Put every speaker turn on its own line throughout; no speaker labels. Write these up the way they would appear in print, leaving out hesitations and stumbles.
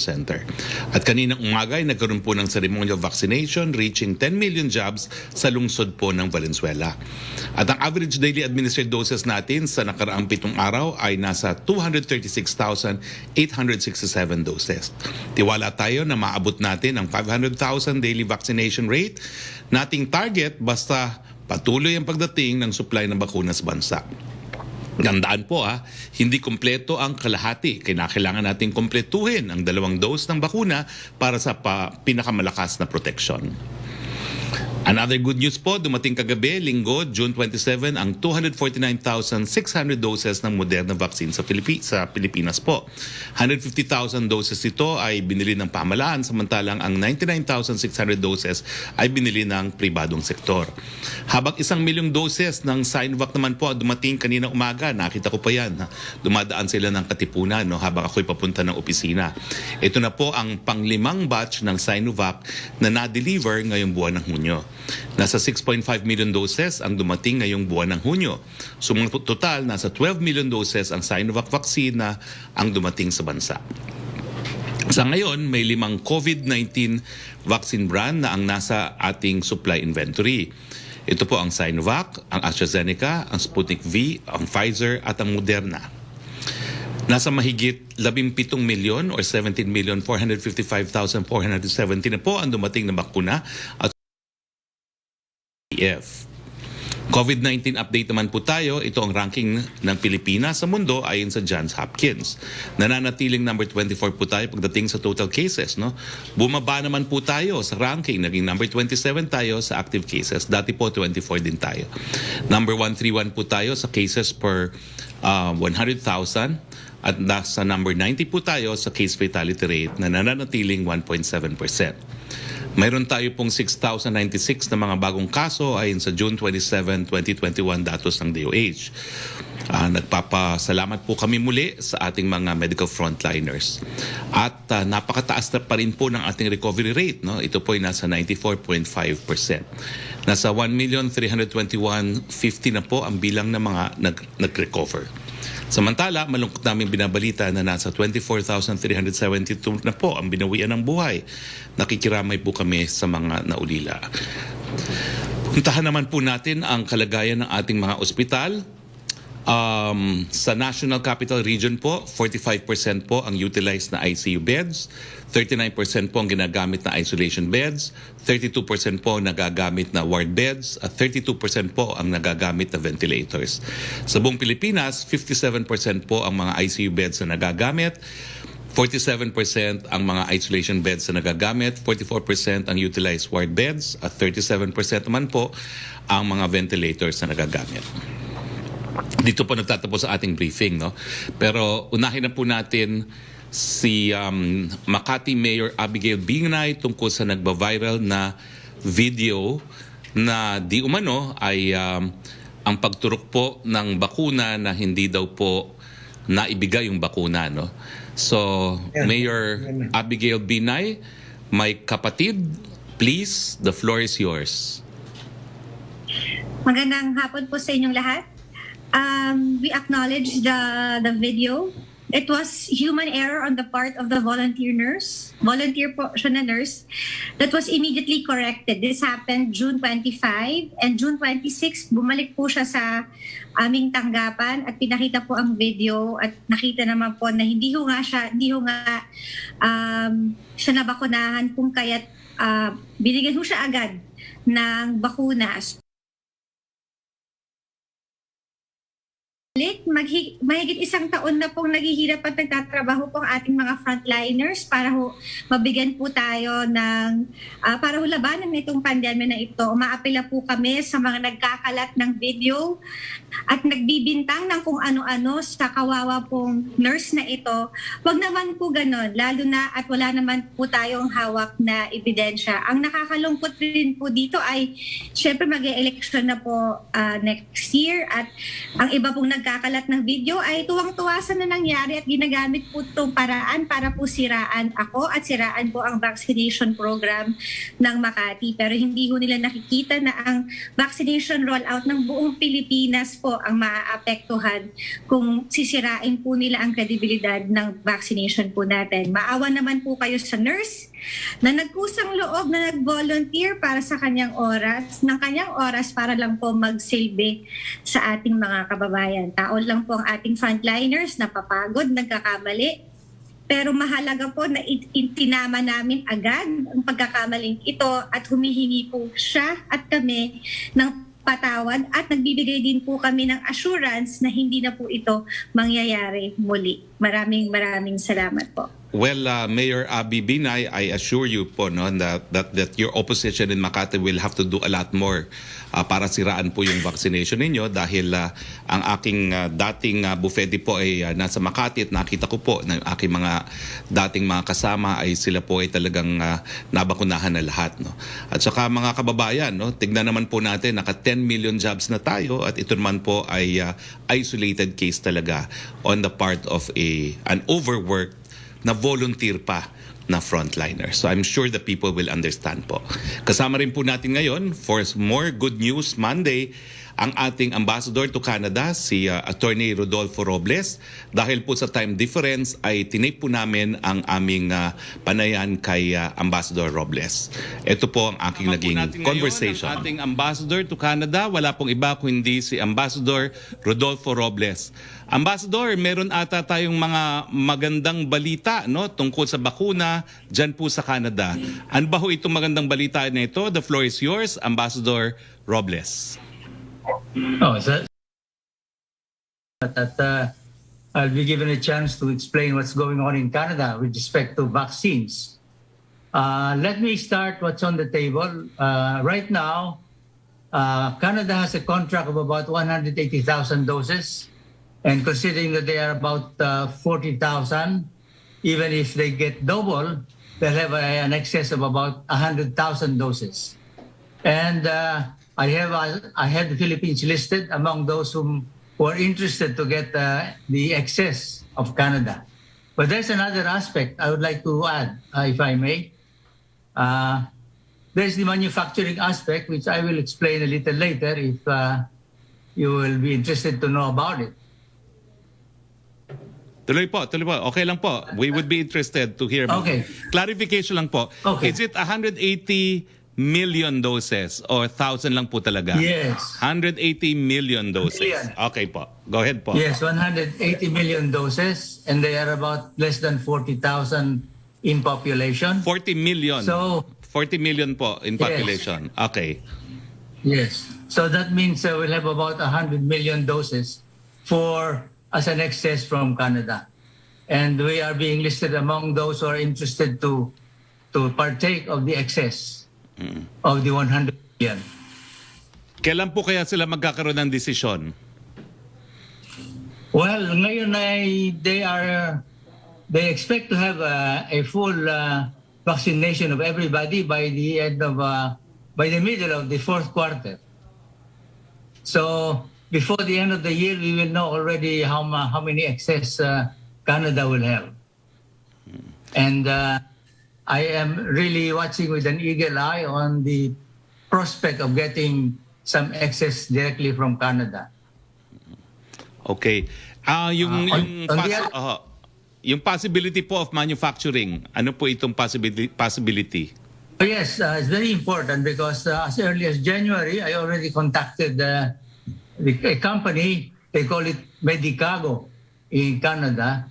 Center. At kaninang umaga ay nagkaroon po ng ceremonial vaccination reaching 10 million jobs sa lungsod po ng Valenzuela. At ang average daily administered doses natin sa nakaraang 7 araw ay nasa 236,867 doses. Tiwala tayo na maabot natin ang 500,000 daily vaccination rate, nating target basta patuloy ang pagdating ng supply ng bakuna sa bansa. Gandaan po hindi kumpleto ang kalahati. Kailangan natin kumpletuhin ang 2 dose ng bakuna para sa pinakamalakas na proteksyon. Another good news po, dumating kagabi, Linggo, June 27, ang 249,600 doses ng Moderna vaccine sa Pilipinas po. 150,000 doses ito ay binili ng pamahalaan, samantalang ang 99,600 doses ay binili ng pribadong sektor. Habang 1 milyong doses ng Sinovac naman po dumating kanina umaga, nakita ko pa yan. Dumadaan sila ng Katipunan habang ako'y papunta ng opisina. Ito na po ang pang-5 batch ng Sinovac na na-deliver ngayong buwan ng Hunyo. Nasa 6.5 million doses ang dumating ngayong buwan ng Hunyo. So total, nasa 12 million doses ang Sinovac vaccine na ang dumating sa bansa. Sa ngayon, may 5 COVID-19 vaccine brand na ang nasa ating supply inventory. Ito po ang Sinovac, ang AstraZeneca, ang Sputnik V, ang Pfizer at ang Moderna. Nasa mahigit 17 milyon or 17,455,470 na po ang dumating na bakuna at COVID-19 update naman po tayo. Ito ang ranking ng Pilipinas sa mundo ayon sa Johns Hopkins. Nananatiling number 24 po tayo pagdating sa total cases. Bumaba naman po tayo sa ranking. Naging number 27 tayo sa active cases. Dati po 24 din tayo. Number 131 po tayo sa cases per 100,000. At nasa number 90 po tayo sa case fatality rate na nananatiling 1.7%. Mayroon tayo pong 6,096 na mga bagong kaso ayon sa June 27, 2021 datos ng DOH. Nagpapasalamat po kami muli sa ating mga medical frontliners. At napakataas na pa rin po ng ating recovery rate. Ito po ay nasa 94.5%. Nasa 1,321,050 na po ang bilang ng mga nag-recover. Samantala, malungkot namin binabalita na nasa 24,372 na po ang binawian ng buhay. Nakikiramay po kami sa mga naulila. Puntahan naman po natin ang kalagayan ng ating mga ospital. Sa National Capital Region po, 45% po ang utilized na ICU beds, 39% po ang ginagamit na isolation beds, 32% po ang nagagamit na ward beds, at 32% po ang nagagamit na ventilators. Sa buong Pilipinas, 57% po ang mga ICU beds na nagagamit, 47% ang mga isolation beds na nagagamit, 44% ang utilized ward beds, at 37% naman po ang mga ventilators na nagagamit. Dito po nagtatapos sa ating briefing. Pero unahin na po natin si Makati Mayor Abigail Bingnay tungkol sa nagba-viral na video na di umano ay ang pagturok po ng bakuna na hindi daw po naibigay yung bakuna. So, Mayor Abigail Bingnay, my kapatid, please, the floor is yours.
Magandang hapon po sa inyong lahat. We acknowledge the video. It was human error on the part of the volunteer po siya na nurse, that was immediately corrected. This happened June 25 and June 26, bumalik po siya sa aming tanggapan at pinakita po ang video at nakita naman po na hindi ho nga siya nabakunahan kung kaya't binigyan ho siya agad ng bakuna. Mahigit 1 taon na pong naghihirap at nagtatrabaho po ang ating mga frontliners para mabigyan po tayo ng para labanan nitong pandemya na ito. Umaapela po kami sa mga nagkakalat ng video at nagbibintang ng kung ano-ano sa kawawa pong nurse na ito. Wag naman po ganon, lalo na at wala naman po tayong hawak na ebidensya. Ang nakakalungkot rin po dito ay syempre mag-e-election na po next year at ang iba pong nagkakalat ng video ay tuwang-tuwa sa na nangyari at ginagamit po itong paraan para po siraan ako at siraan po ang vaccination program ng Makati. Pero hindi ho nila nakikita na ang vaccination rollout ng buong Pilipinas po ang maaapektuhan kung sisirain po nila ang kredibilidad ng vaccination po natin. Maawa naman po kayo sa nurse na nagkusang loob na nag-volunteer para sa kanyang oras para lang po magsilbi sa ating mga kababayan. Taon lang po ang ating frontliners, napapagod, nagkakamali. Pero mahalaga po na itinama namin agad ang pagkakamaling ito at humihingi po siya at kami ng patawad at nagbibigay din po kami ng assurance na hindi na po ito mangyayari muli. Maraming salamat po.
Well, Mayor Abby Binay, I assure you po no, that your opposition in Makati will have to do a lot more para siraan po yung vaccination ninyo dahil ang aking dating bufete po ay nasa Makati at nakita ko po ng aking mga dating mga kasama ay sila po ay talagang nabakunahan na lahat. No? At saka mga kababayan, no, tignan naman po natin, naka 10 million jobs na tayo at ito naman po ay isolated case talaga on the part of an overworked na volunteer pa na frontliner. So I'm sure the people will understand po. Kasama rin po natin ngayon for more Good News Monday ang ating ambassador to Canada, si Attorney Rodolfo Robles. Dahil po sa time difference ay tinape po namin ang aming panayan kay Ambassador Robles. Ito po ang aking naging conversation. Ang ating ambassador to Canada, wala pong iba kundi si Ambassador Rodolfo Robles. Ambassador, meron ata tayong mga magandang balita no, tungkol sa bakuna dyan po sa Canada. Ano ba ho itong magandang balita na ito? The floor is yours, Ambassador Robles.
I'll be given a chance to explain what's going on in Canada with respect to vaccines. Let me start what's on the table. Right now, Canada has a contract of about 180,000 doses. And considering that they are about 40,000, even if they get double, they'll have an excess of about 100,000 doses. And I have the Philippines listed among those who are interested to get the excess of Canada. But there's another aspect I would like to add, if I may. There's the manufacturing aspect, which I will explain a little later if you will be interested to know about it.
Tuloy po. Okay lang po. We would be interested to hear.
Okay.
Clarification lang po.
Okay.
Is it 180 million doses or 1,000 lang po talaga?
Yes.
180 million doses.
Million.
Okay po. Go ahead po.
Yes, 180 million doses, and they are about less than 40,000 in population.
40 million.
So,
40 million po in population. Yes. Okay.
Yes. So that means we'll have about 100 million doses as an excess from Canada. And we are being listed among those who are interested to partake of the excess of the 100 million.
Kailan po kaya sila magkakaroon ng desisyon?
Well, ngayon they expect to have a full vaccination of everybody by the middle of the fourth quarter. So before the end of the year, we will know already how many excess Canada will have. And I am really watching with an eagle eye on the prospect of getting some excess directly from Canada.
Okay. Yung possibility po of manufacturing, ano po itong possibility?
Oh, yes, it's very important because as early as January, I already contacted a company, they call it Medicago in Canada.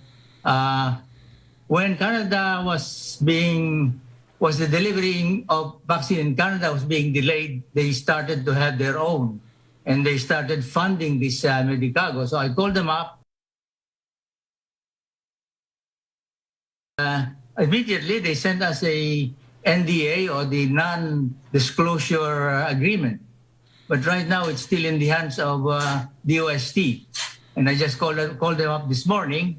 When Canada the delivery of vaccine in Canada was being delayed, they started to have their own, and they started funding this Medicago. So I called them up. Immediately, they sent us a NDA, or the non-disclosure agreement. But right now, it's still in the hands of the OST. And I just called them up this morning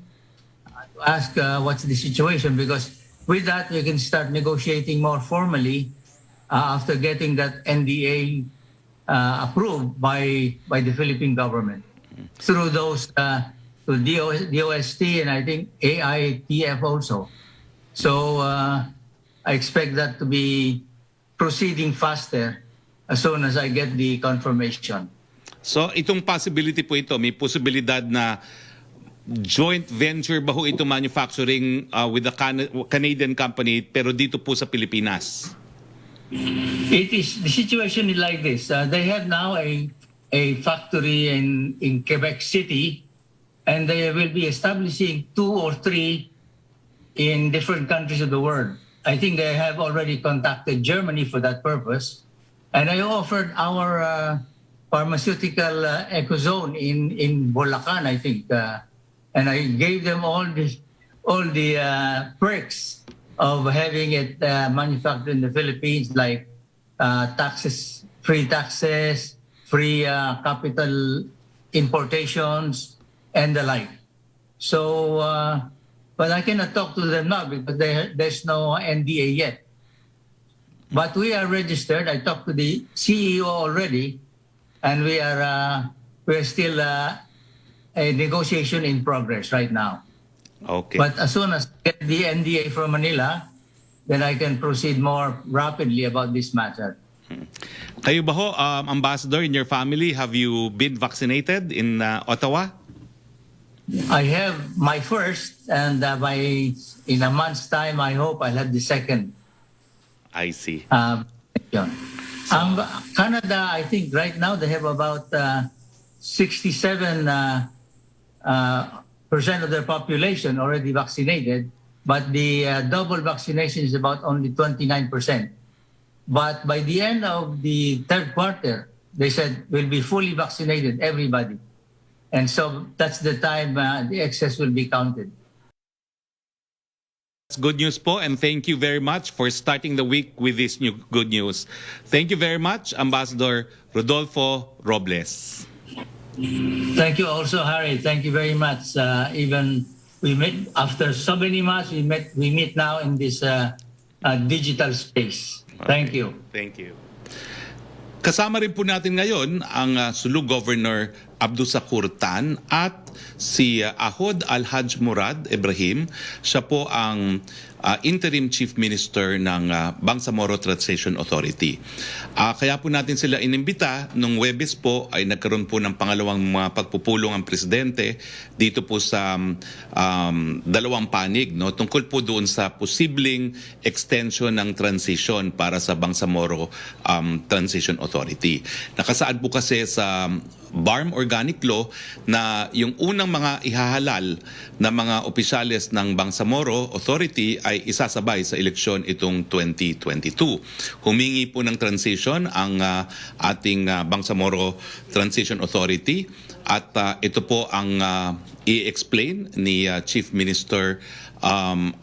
to ask what's the situation, because with that, we can start negotiating more formally after getting that NDA approved by the Philippine government. through those to DOST and I think AITF also. So I expect that to be proceeding faster as soon as I get the confirmation.
So itong possibility po ito, may posibilidad na joint venture ba ho ito manufacturing with a Canadian company pero dito po sa Pilipinas?
The situation is like this. They have now a factory in Quebec City, and they will be establishing 2 or 3 in different countries of the world. I think they have already contacted Germany for that purpose, and I offered our pharmaceutical ecozone in Bulacan, I think, and I gave them all the perks of having it manufactured in the Philippines, like taxes, free capital importations, and the like. So, but I cannot talk to them now because there's no NDA yet. But we are registered. I talked to the CEO already, and we're still a negotiation in progress right now.
Okay.
But as soon as I get the NDA from Manila, then I can proceed more rapidly about this matter.
Kayo ba ho, Ambassador, in your family, have you been vaccinated in Ottawa?
I have my first, and in a month's time, I hope I'll have the second.
I see.
Yun. Canada, I think right now they have about 67% of their population already vaccinated, but the double vaccination is about only 29%. But by the end of the third quarter, they said we'll be fully vaccinated, everybody. And so that's the time the excess will be counted.
That's good news po, and thank you very much for starting the week with this new good news. Thank you very much, Ambassador Rodolfo Robles.
Thank you also, Harry. Thank you very much. Even we met after so many months. We meet now in this digital space. Thank you.
Thank you. Kasama rin po natin ngayon ang Sulu Governor Abdussakur Tan at si Ahod Al-Haj Murad Ibrahim. Siya po ang Interim Chief Minister ng Bangsamoro Transition Authority. Kaya po natin sila inimbita. Nung Webes po ay nagkaroon po ng pangalawang mga pagpupulong ang Presidente dito po sa dalawang panig, no? Tungkol po doon sa posibleng extension ng transition para sa Bangsamoro Transition Authority. Nakasaad po kasi sa BARM Organic Law na yung unang mga ihahalal na mga opisyales ng Bangsamoro Authority ay isasabay sa eleksyon itong 2022. Humingi po ng transition ang ating Bangsamoro Transition Authority at ito po ang i-explain ni Chief Minister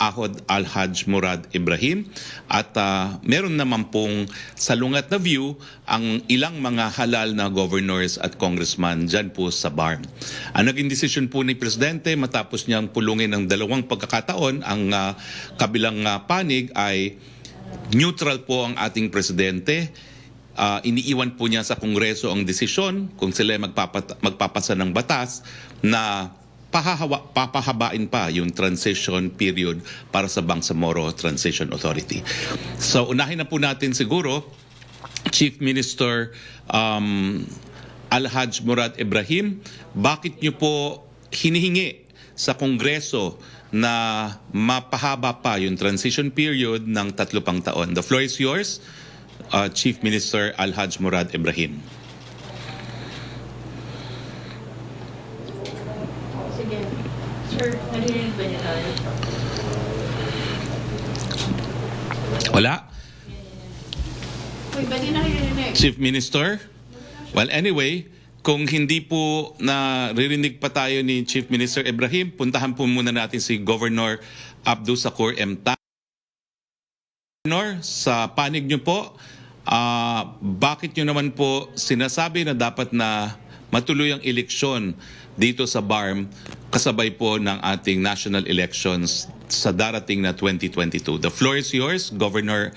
Ahod Al-Haj Murad Ibrahim at meron naman pong salungat na view ang ilang mga halal na governors at congressman dyan po sa BARM. Ang naging desisyon po ni Presidente matapos niyang pulungin ng dalawang pagkakataon ang kabilang panig ay neutral po ang ating Presidente. Iniiwan po niya sa Kongreso ang desisyon kung sila magpapasa ng batas na papahabain pa yung transition period para sa Bangsamoro Transition Authority. So unahin na po natin siguro Chief Minister Al-Haj Murad Ibrahim, bakit niyo po hinihingi sa Kongreso na mapahaba pa yung transition period ng 3 pang taon? The floor is yours, Chief Minister Al-Haj Murad Ibrahim.
Sige. Sir, narinig ba niya tayo?
Wala?
Uy, ba't di narinig?
Chief Minister? Well, anyway, kung hindi po naririnig pa tayo ni Chief Minister Ibrahim, puntahan po muna natin si Governor Abdussakur M. Tan. Governor, sa panig niyo po, bakit niyo naman po sinasabi na dapat na matuloy ang eleksyon dito sa BARM kasabay po ng ating national elections sa darating na 2022? The floor is yours, Governor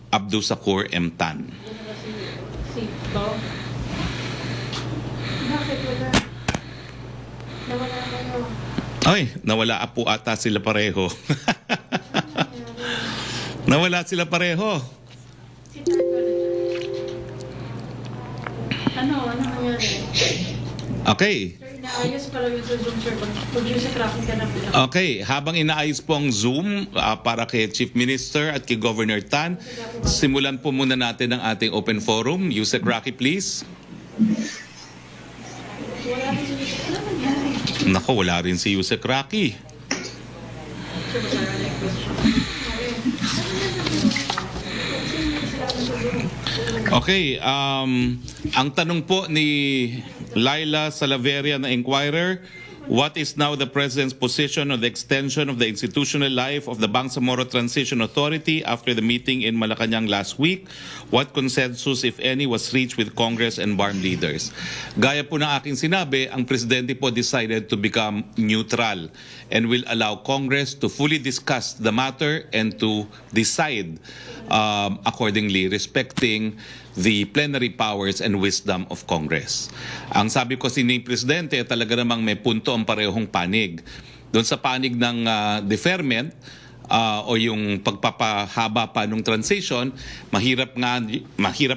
Abdussakur M. Tan.
Si Bob? Bakit wala? Nawala kayo.
Ay, nawala po ata sila pareho. Nawala sila pareho.
Si Third ko na dyan. Ano nangyari?
Okay.
Sir, inaayos pala yung sa Zoom, sir. Pag yung sa tracking ka na pala.
Okay, habang inaayos po ang Zoom para kay Chief Minister at kay Governor Tan, simulan po muna natin ang ating open forum. Yusek Roque, please.
Wala rin siya. Ano nangyari?
Nako, wala rin si Yusek Roque.
Sir, magkakaroon na yung question.
Okay, ang tanong po ni Laila Salaveria na Inquirer, what is now the President's position on the extension of the institutional life of the Bangsamoro Transition Authority after the meeting in Malacanang last week? What consensus, if any, was reached with Congress and BARM leaders? Gaya po ng aking sinabi, ang Presidente po decided to become neutral and will allow Congress to fully discuss the matter and to decide accordingly, respecting the plenary powers and wisdom of Congress. Ang sabi ko ni Presidente, talaga namang may punto ang parehong panig. Doon sa panig ng deferment o yung pagpapahaba pa ng transition, mahirap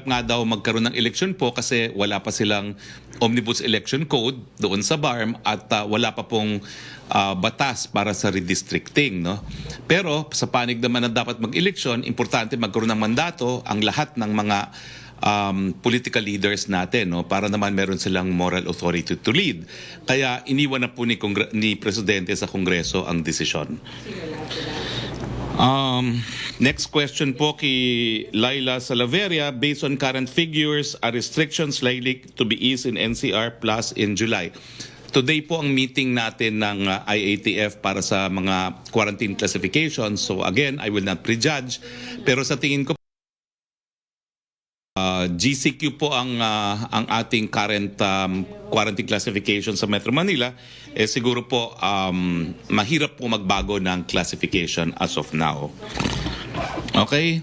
nga daw magkaroon ng election po kasi wala pa silang omnibus election code doon sa BARM at wala pa pong batas para sa redistricting, no? Pero sa panig naman na dapat mag-eleksyon, importante magkaroon ng mandato ang lahat ng mga political leaders natin, no, para naman meron silang moral authority to lead. Kaya iniwan na po ni Presidente sa Kongreso ang desisyon. Next question po kay Laila Salaveria, based on current figures, are restrictions likely to be eased in NCR Plus in July? Today po ang meeting natin ng IATF para sa mga quarantine classifications. So again, I will not prejudge. Pero sa tingin ko, GCQ po ang ating current quarantine classification sa Metro Manila. Siguro po mahirap po magbago ng classification as of now. Okay?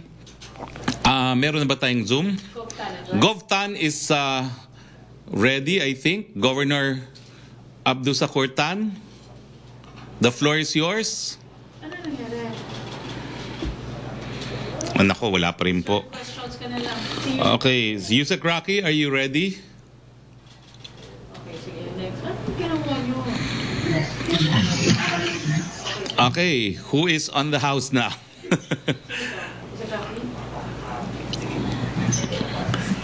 Meron na ba tayong Zoom? GovTan is ready, I think. Governor Abdusakur Tan, the floor is yours.
Ano nangyari?
Nako, wala pa rin po.
Questions ka na lang. See you.
Okay, Yusek Roque, are you ready?
Okay, sige. Next. Ano ginawa nyo?
Okay, who is on the house now?
Is it Rocky?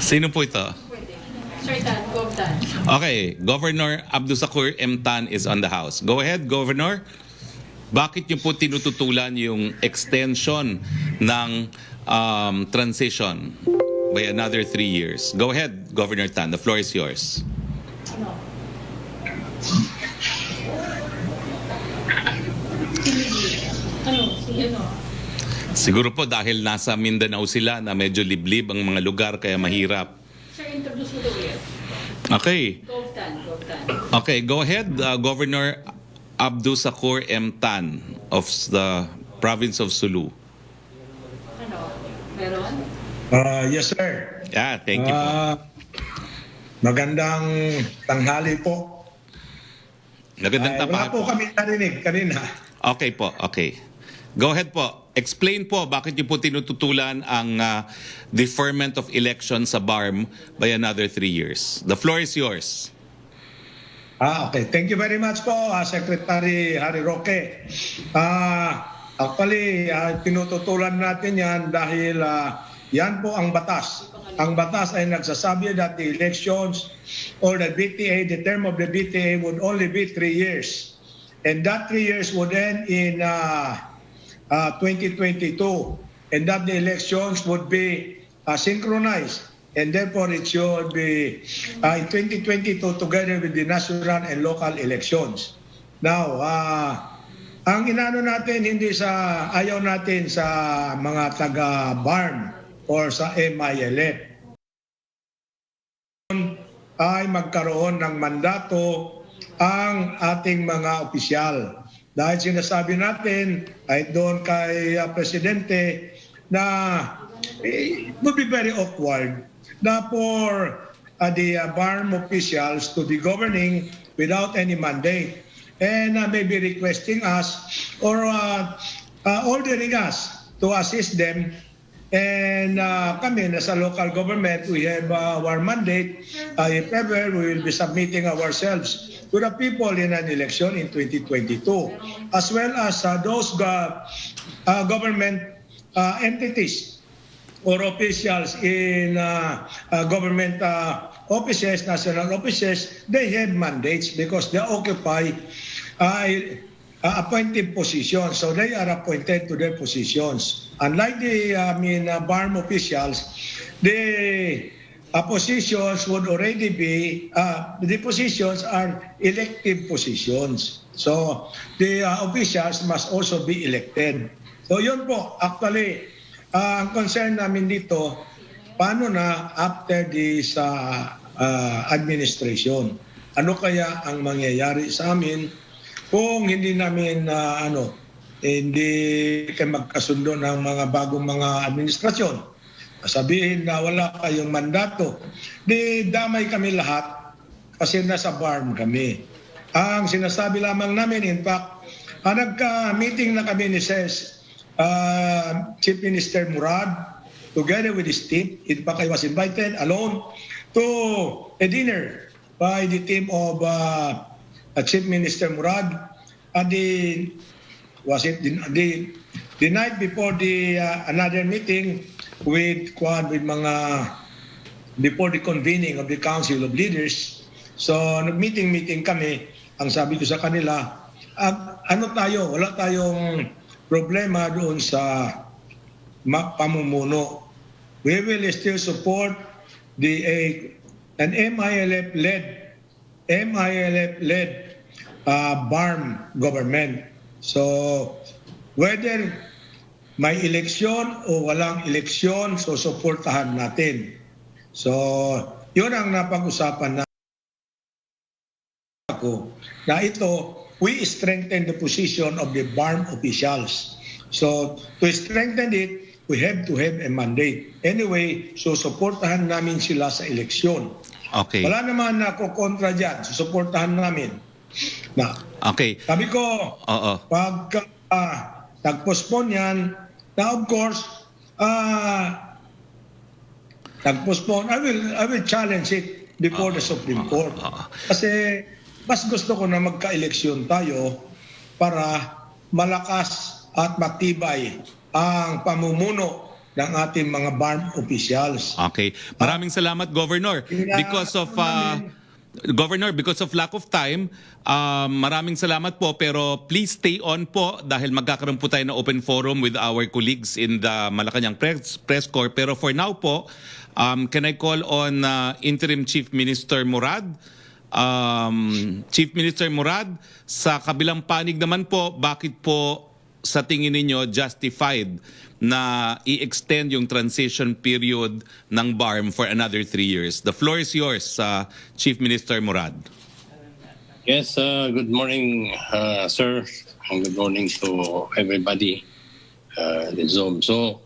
Sino po ito?
Pwede. Sir Tan, go Tan.
Okay, Governor Abdusakur M. Tan is on the house. Go ahead, Governor. Bakit niyo po tinututulan yung extension ng transition by another 3 years? Go ahead, Governor Tan. The floor is yours.
Ano? Ano?
Siguro po dahil nasa Mindanao sila na medyo liblib ang mga lugar kaya mahirap.
Sir, introduce mo the way.
Okay.
Go Tan.
Okay, go ahead, Governor Abdusakur M. Tan of the province of Sulu.
Ano? Meron?
Yes, sir.
Yeah, thank you po.
Magandang tanghali po.
Magandang
Wala
tapahan
po kami narinig kanina.
Okay po, okay. Go ahead po. Explain po bakit niyo po tinututulan ang deferment of election sa BARM by another 3 years. The floor is yours.
Okay. Thank you very much po, Secretary Harry Roque. Actually, tinututulan natin yan dahil yan po ang batas. Ang batas ay nagsasabi that the elections or the BTA, the term of the BTA would only be 3 years. And that 3 years would end in 2022. And that the elections would be synchronized. And therefore, it should be in 2022 together with the national and local elections. Now, ang inano natin, ayaw natin sa mga taga-BARM or sa MILF ay magkaroon ng mandato ang ating mga opisyal. Dahil sinasabi natin ay doon kay Presidente na it would be very awkward na for the BARM officials to be governing without any mandate, and maybe requesting us or ordering us to assist them. And kami, nasa local government, we have our mandate. If ever, we will be submitting ourselves to the people in an election in 2022, as well as those government entities or officials in government offices, national offices. They have mandates because they occupy appointed positions, so they are appointed to their positions. Unlike the BARM officials, the positions would already be, the positions are elective positions. So the officials must also be elected. So yun po, actually, ang concern namin dito, paano na after this administration? Ano kaya ang mangyayari sa amin kung hindi namin hindi kayo magkasundo ng mga bagong mga administrasyon? Sabihin na wala kayong mandato, di damay kami lahat kasi nasa BARM kami. Ang sinasabi lamang namin, in fact, nagka-meeting na kami ni Chief Minister Murad together with his team. In fact, I was invited alone to a dinner by the team of Chief Minister Murad, and the night before the another meeting with mga before the convening of the Council of Leaders. So nag-meeting kami. Ang sabi ko sa kanila, wala tayong problema doon sa pamumuno. We will still support an MILF-led BARM government. So whether may eleksyon o walang eleksyon, so suportahan natin. So yun ang napag-usapan na na ito, we strengthen the position of the BARM officials. So to strengthen it, we have to have a mandate. Anyway, so suportahan namin sila sa eleksyon.
Okay.
Wala naman na kontra dyan. Susuportahan namin.
Okay.
Sabi ko, pag nag-postpone yan, na of course, nag-postpone, I will challenge it before the Supreme Court. Kasi mas gusto ko na magka-eleksyon tayo para malakas at matibay ang pamumuno ng ating mga BARM officials.
Okay. Maraming salamat, Governor. Because of lack of time, maraming salamat po, pero please stay on po dahil magkakaroon po tayo na open forum with our colleagues in the Malacanang Press Corps. Pero for now po, can I call on Interim Chief Minister Murad? Chief Minister Murad, sa kabilang panig naman po, bakit po sa tingin ninyo justified na i-extend yung transition period ng BARM for another 3 years? The floor is yours, Chief Minister Murad.
Yes, good morning, sir, and good morning to everybody in Zoom. So,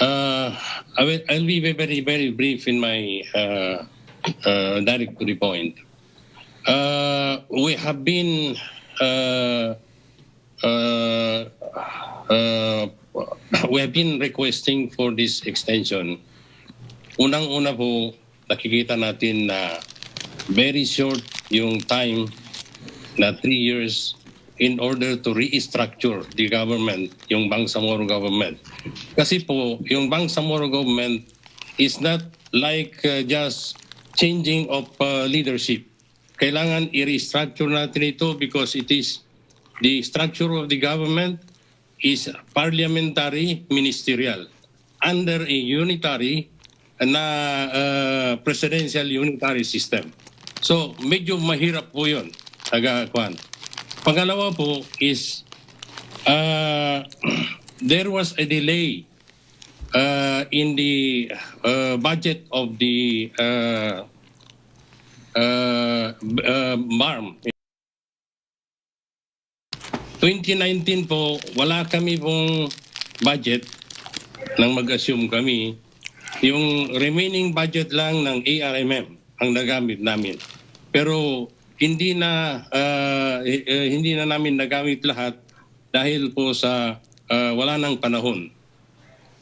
I'll be very, very brief in my direct to the point. We have been requesting for this extension. Unang-una po, nakikita natin na very short yung time na 3 years in order to restructure the government, yung Bangsamoro government. Kasi po, yung Bangsamoro government is not like just changing of leadership. Kailangan i-restructure natin ito because it is the structure of the government is parliamentary ministerial under a unitary na presidential unitary system. So medyo mahirap po yun. Pangalawa po is there was a delay in the budget of the BARM. 2019 po, wala kami pong budget nang mag-assume kami. Yung remaining budget lang ng ARMM ang nagamit namin. Pero hindi na namin nagamit lahat dahil po sa wala nang panahon.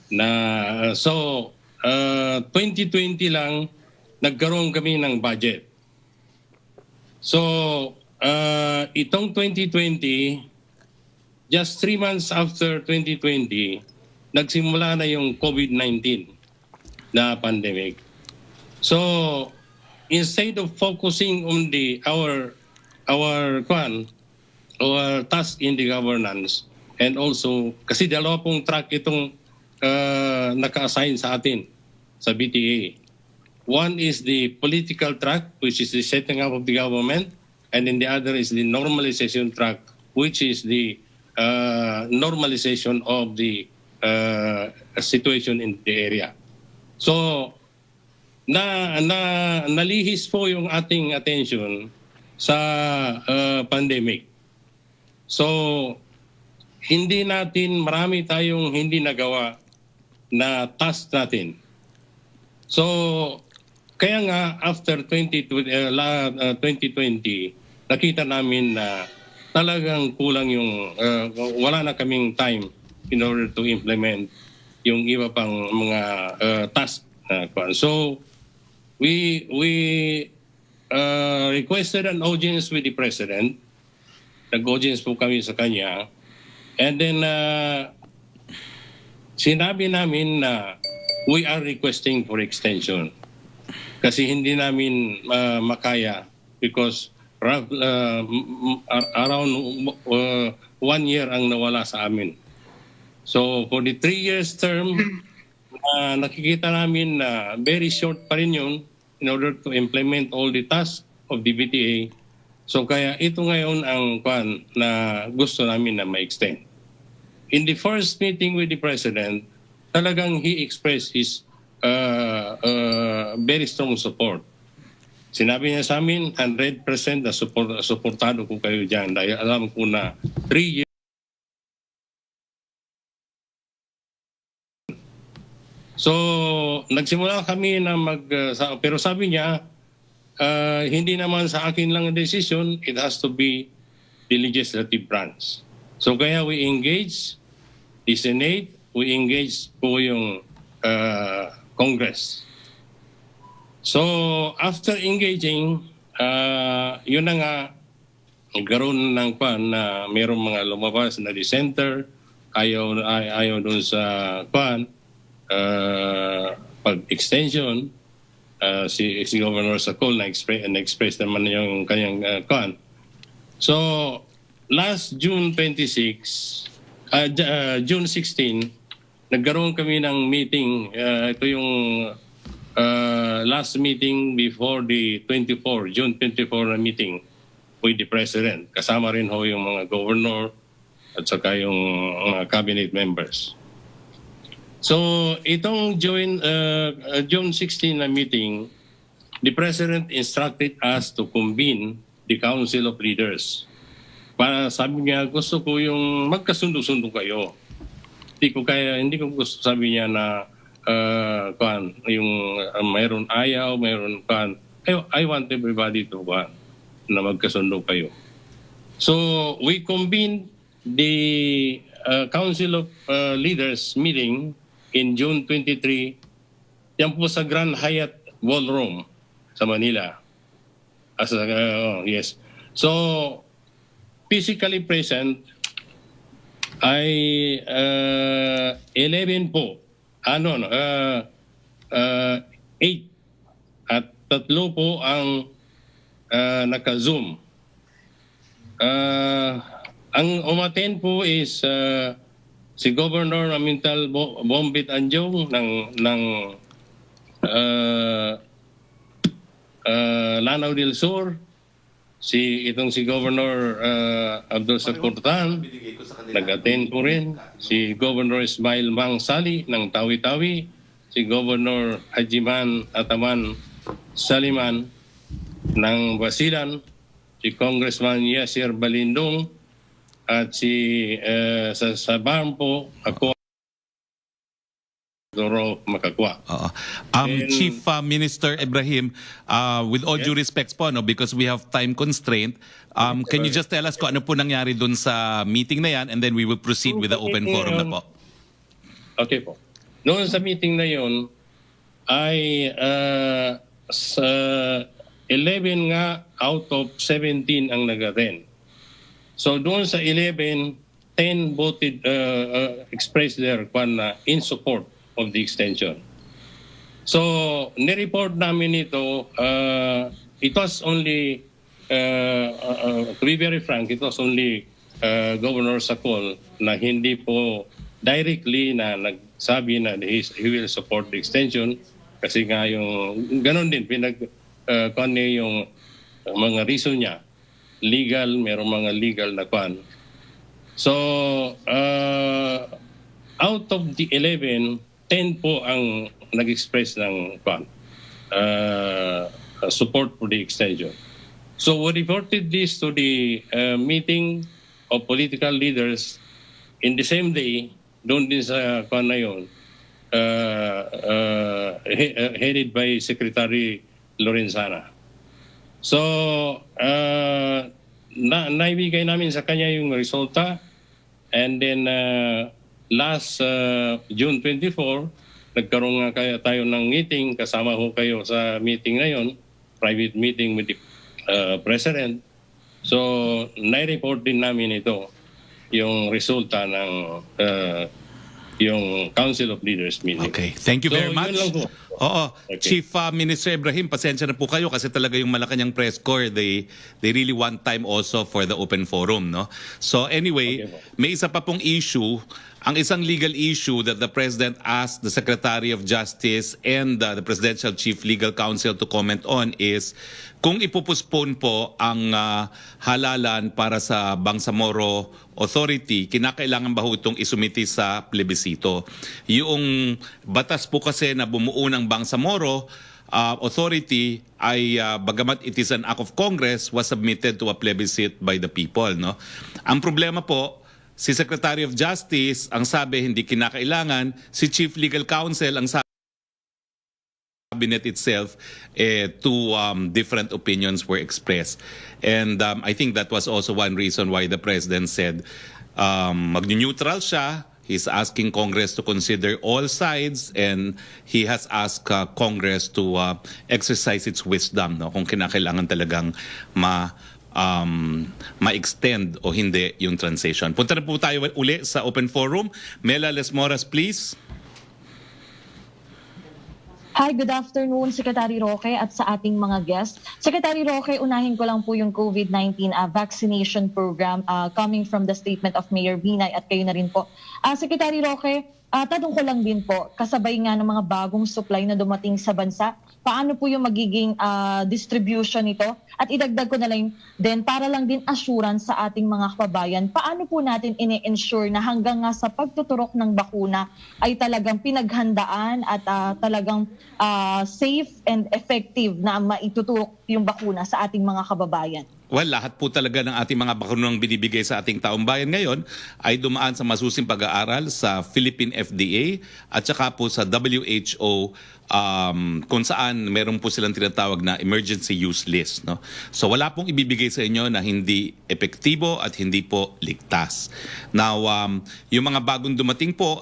2020 lang nagkaroon kami ng budget. So itong 2020, just 3 months after 2020, nagsimula na yung COVID-19 na pandemic. So instead of focusing on our task in the governance, and also kasi dalawa pong track itong naka-assign sa atin sa BTA. One is the political track, which is the setting up of the government, and then the other is the normalization track, which is the normalization of the situation in the area. So nalihis po yung ating attention sa pandemic. So marami tayong hindi nagawa na task natin. So kaya nga after 2020, nakita namin na talagang kulang yung wala na kaming time in order to implement yung iba pang mga task. So we requested an audience with the President. Nag-audience po kami sa kanya. And then sinabi namin na we are requesting for extension. Kasi hindi namin makaya because around 1 year ang nawala sa amin. So for the 3 years term, nakikita namin na very short pa rin yun in order to implement all the tasks of the BTA. So kaya ito ngayon ang na gusto namin na ma-extend. In the first meeting with the President, talagang he expressed his very strong support. Sinabi niya sa amin, 100% na supportado ko kayo dyan dahil alam ko na 3 years. So, nagsimula kami na pero sabi niya, hindi naman sa akin lang ang decision, it has to be the legislative branch. So, kaya we engage the Senate, we engage po yung Congress. So, after engaging, yun na nga, nagkaroon ng na mayroong mga lumabas na dissenter, ayaw dun sa pag-extension, si Governor Sacol na-express naman yung kanyang So, last June 16, nagkaroon kami ng meeting. Ito yung last meeting before the June 24 na meeting with the President. Kasama rin ho yung mga governor at saka yung mga cabinet members. So, itong June 16 na meeting, the President instructed us to convene the Council of Leaders. Para sabi niya, gusto ko yung magkasundo-sundo kayo. Hindi ko gusto sabi niya na yung mayroon ayaw, mayroon I want everybody to na magkasundo kayo. So, we convened the Council of Leaders meeting in June 23, yan po sa Grand Hyatt Ballroom sa Manila. Yes. So, physically present ay 11 po. 8 at 3 po ang naka-Zoom. Ang umaten po is si Governor Amintal Bombit Anjong ng Lanao del Sur, si Governor Abdul Sakurtan, nag-attend po rin, si Governor Ismail Mang Sali ng Tawi-Tawi, si Governor Hajiman Ataman Saliman ng Basilan, si Congressman Yasir Balindong, at si sa BARM po, ako siguro makakuha.
Oo.
And-
Chief Minister Ibrahim, with all due respects po, no, because we have time constraint, can you just tell us kung ano po nangyari dun sa meeting na yan, and then we will proceed with the open forum na po.
Okay po. Noon sa meeting na yon ay sa 11 nga out of 17 ang nag-attend. So doon sa 11, 10 voted, expressed their in support of the extension. So nireport namin ito, it was only, to be very frank, it was only Governor Sacol na hindi po directly na nagsabi na he will support the extension kasi nga yung ganon din kuan niya yung mga reason niya legal, merong mga legal na kuan. So out of the 11, 10 po ang nag-express ng kuan support for the extension. So we reported this to the meeting of political leaders in the same day, doon din sa kuan na yun, headed by Secretary Lorenzana. So, naibigay namin sa kanya yung resulta, and then last June 24, nagkaroon nga kaya tayo ng meeting, kasama ho kayo sa meeting na yun, private meeting with the President. So, nai-report din namin ito, yung resulta ng yung Council of Leaders meeting.
Okay, thank you
So,
very much.
yun lang po.
Oo,
Okay.
Chief Minister Ibrahim, pasensya na po kayo kasi talaga yung Malacanang press corps, they really want time also for the open forum, no? So anyway,
Okay po.
may isa pa pong issue. Ang isang legal issue that the President asked the Secretary of Justice and the Presidential Chief Legal Counsel to comment on is kung ipupuspone po ang halalan para sa Bangsamoro Authority, kinakailangan ba ho itong isumiti sa plebisito? Yung batas po kasi na bumuo ng Bangsamoro Authority ay bagamat it is an act of Congress, was submitted to a plebiscite by the people, no? Ang problema po, si Secretary of Justice ang sabi hindi kinakailangan, si Chief Legal Counsel ang sabi cabinet itself, two different opinions were expressed. And I think that was also one reason why the President said mag-neutral siya. He's asking Congress to consider all sides, and he has asked Congress to exercise its wisdom, no, kung kinakailangan talagang ma-extend o hindi yung transition. Punta na po tayo uli sa open forum. Mela Lesmoras, please.
Hi, good afternoon, Secretary Roque at sa ating mga guests. Secretary Roque, unahin ko lang po yung COVID-19 vaccination program coming from the statement of Mayor Binay at kayo na rin po. Secretary Roque, tanong ko lang din po, kasabay nga ng mga bagong supply na dumating sa bansa, paano po yung magiging distribution nito? At idagdag ko na lang din, para lang din assurance sa ating mga kababayan, paano po natin ine-ensure na hanggang nga sa pagtuturok ng bakuna ay talagang pinaghandaan at talagang safe and effective na maituturok yung bakuna sa ating mga kababayan?
Well, lahat po talaga ng ating mga bakunang binibigay sa ating taong bayan ngayon ay dumaan sa masusing pag-aaral sa Philippine FDA at saka po sa WHO, kung saan meron po silang tinatawag na emergency use list, no? So wala pong ibibigay sa inyo na hindi epektibo at hindi po ligtas. Now, yung mga bagong dumating po,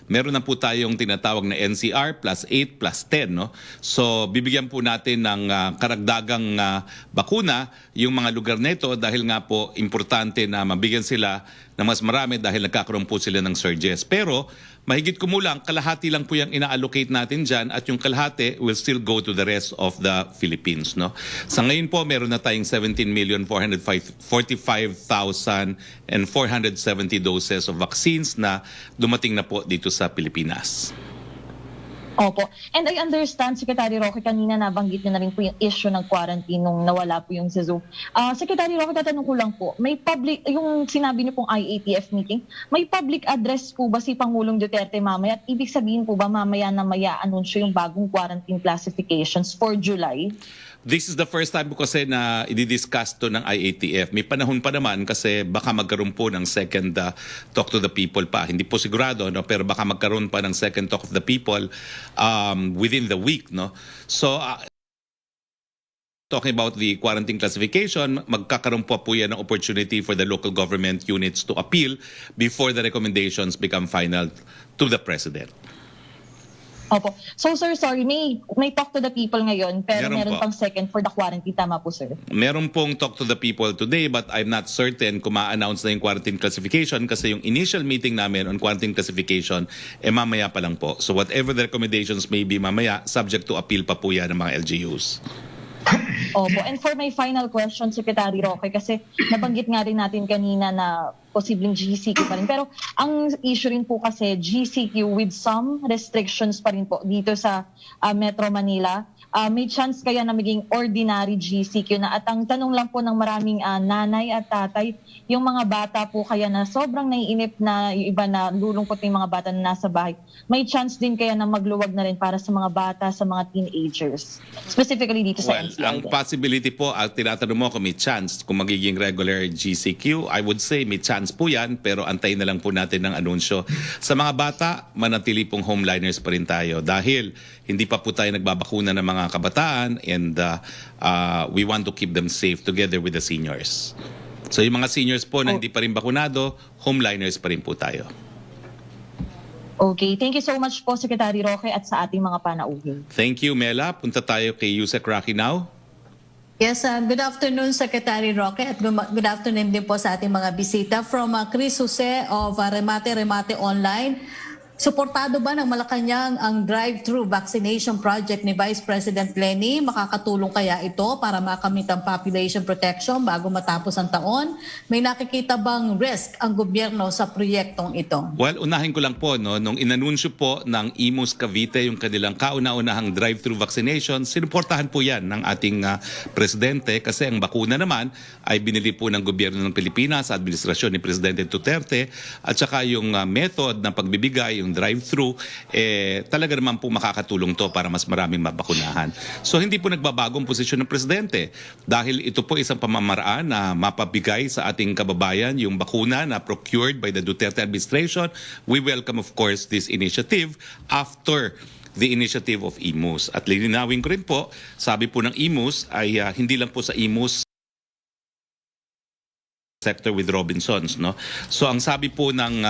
meron na po tayong tinatawag na NCR plus 8 plus 10, no? So bibigyan po natin ng karagdagang bakuna yung mga lugar nito dahil nga po importante na mabigyan sila na mas marami dahil nagkakaroon po sila ng surges. Pero mahigit kumulang, kalahati lang po yung ina-allocate natin dyan at yung kalahati will still go to the rest of the Philippines, no? Sa ngayon po, meron na tayong 17,445,470 doses of vaccines na dumating na po dito sa Pilipinas.
Opo. And I understand, Secretary Roque, kanina nabanggit niyo na rin po yung issue ng quarantine nung nawala po yung sa Zoom. Secretary Roque, tatanong ko lang po, may public, yung sinabi niyo pong IATF meeting, may public address po ba si Pangulong Duterte mamaya? At ibig sabihin po ba mamaya na maya anunsyo yung bagong quarantine classifications for July?
This is the first time po kasi na i-discuss to ng IATF. May panahon pa naman kasi baka magkaroon po ng second talk to the people pa. Hindi po sigurado, no? Pero baka magkaroon pa ng second talk of the people within the week. No? So, talking about the quarantine classification, magkakaroon po yan ng opportunity for the local government units to appeal before the recommendations become final to the President.
Opo. So sir, sorry, may talk to the people ngayon pero meron
Meron po.
pang second for the quarantine. Tama po, sir?
Meron pong talk to the people today but I'm not certain kung ma-announce na yung quarantine classification kasi yung initial meeting namin on quarantine classification mamaya pa lang po. So whatever the recommendations may be mamaya, subject to appeal pa po yan ng mga LGUs.
Opo. And for my final question, Secretary Roque, kasi nabanggit nga rin natin kanina na posibleng GCQ pa rin. Pero ang issue rin po kasi GCQ with some restrictions pa rin po dito sa Metro Manila. May chance kaya na maging ordinary GCQ na, at ang tanong lang po ng maraming nanay at tatay, yung mga bata po kaya na sobrang naiinip na yung iba na lulungkot yung mga bata na nasa bahay, may chance din kaya na magluwag na rin para sa mga bata, sa mga teenagers, specifically dito sa
Well,
NCR.
ang possibility po, tinatanong mo kung may chance kung magiging regular GCQ, I would say may chance po yan, pero antayin na lang po natin ng anunsyo. Sa mga bata, manatili pong homeliners pa rin tayo dahil hindi pa po tayo nagbabakuna ng mga kabataan and we want to keep them safe together with the seniors. So yung mga seniors po na hindi pa rin bakunado, homeliners pa rin po tayo.
Okay, thank you so much po, Secretary Roque, at sa ating mga panauhin.
Thank you, Mela. Punta tayo kay Yusek Rocky now.
Yes, good afternoon, Secretary Roque, at good afternoon din po sa ating mga bisita. From Chris Jose of Remate Online, suportado ba ng Malacanang ang drive-thru vaccination project ni Vice President Leni? Makakatulong kaya ito para makamit ang population protection bago matapos ang taon? May nakikita bang risk ang gobyerno sa proyektong ito?
Well, unahin ko lang po, no, nung inanunsyo po ng Imus Cavite yung kanilang kauna-unahang drive-thru vaccination, sinuportahan po yan ng ating presidente kasi ang bakuna naman ay binili po ng gobyerno ng Pilipinas, administrasyon ni Presidente Duterte, at saka yung method ng pagbibigay, yung drive-thru, talaga naman po makakatulong to para mas maraming mabakunahan. So hindi po nagbabagong posisyon ng presidente dahil ito po isang pamamaraan na mapabigay sa ating kababayan yung bakuna na procured by the Duterte administration. We welcome of course this initiative after the initiative of Imus. At lilinawin ko rin po, sabi po ng Imus ay hindi lang po sa Imus sector with Robinsons, no? So ang sabi po ng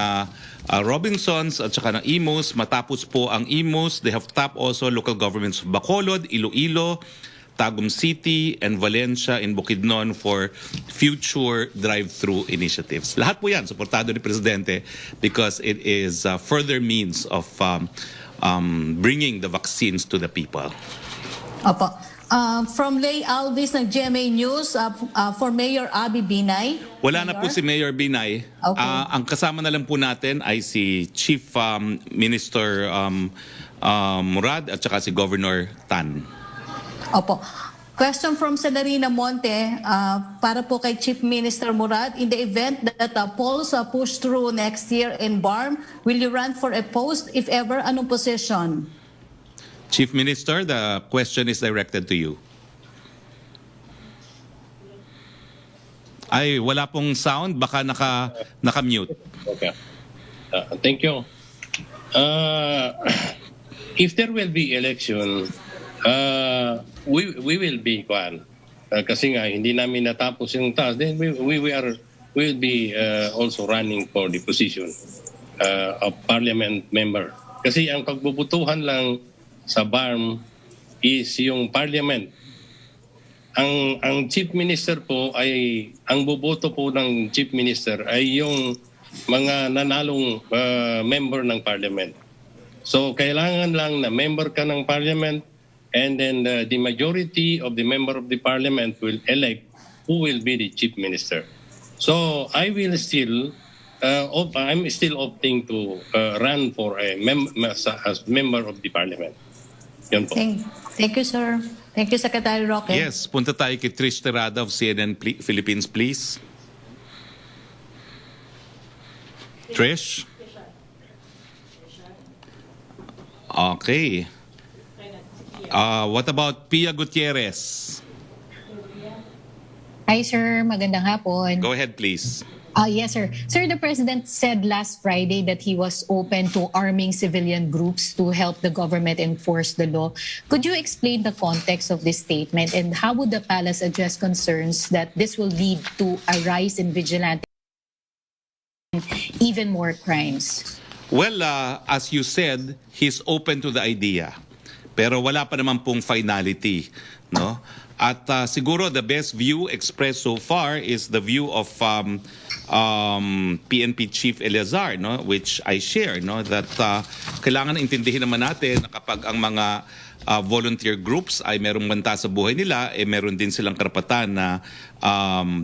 Robinsons at saka ng Imus, matapos po ang Imus, they have tapped also local governments of Bacolod, Iloilo, Tagum City, and Valencia in Bukidnon for future drive-thru initiatives. Lahat po yan, suportado ni Presidente because it is further means of bringing the vaccines to the people.
Opo. From Lay Alvis ng GMA News, for Mayor Abby Binay.
Wala na po si Mayor Binay.
Okay.
Ang kasama na lang po natin ay si Chief Minister Murad at saka si Governor Tan.
Opo. Question from Celerina Monte, para po kay Chief Minister Murad. In the event that polls push through next year in BARM, will you run for a post? If ever, anong position?
Chief Minister, the question is directed to you. Ay, wala pong sound. Baka naka-mute.
Okay. Thank you. If there will be election, we will be kasi nga hindi namin natapos yung task, then we will be also running for the position of parliament member. Kasi ang pagbubutuhan lang sa BARM is yung parliament. Ang chief minister po ay, ang boboto po ng chief minister ay yung mga nanalong member ng parliament. So kailangan lang na member ka ng parliament, and then the majority of the member of the parliament will elect who will be the chief minister. So I will still I'm still opting to run for as member of the parliament. Yun po.
Thank you, sir. Thank you, Secretary Roque.
Yes, punta tayo kay Trish Terada of CNN Philippines, please. Trish? Okay. What about Pia Gutierrez?
Hi sir, magandang hapon.
Go ahead, please.
Yes sir. Sir, the President said last Friday that he was open to arming civilian groups to help the government enforce the law. Could you explain the context of this statement and how would the palace address concerns that this will lead to a rise in vigilante and even more crimes?
Well, as you said, he's open to the idea. Pero wala pa naman pong finality, no? At siguro the best view expressed so far is the view of PNP Chief Eleazar, no, which I share, no, that kailangan intindihin naman natin na kapag ang mga volunteer groups ay merong banta sa buhay nila, meron din silang karapatan na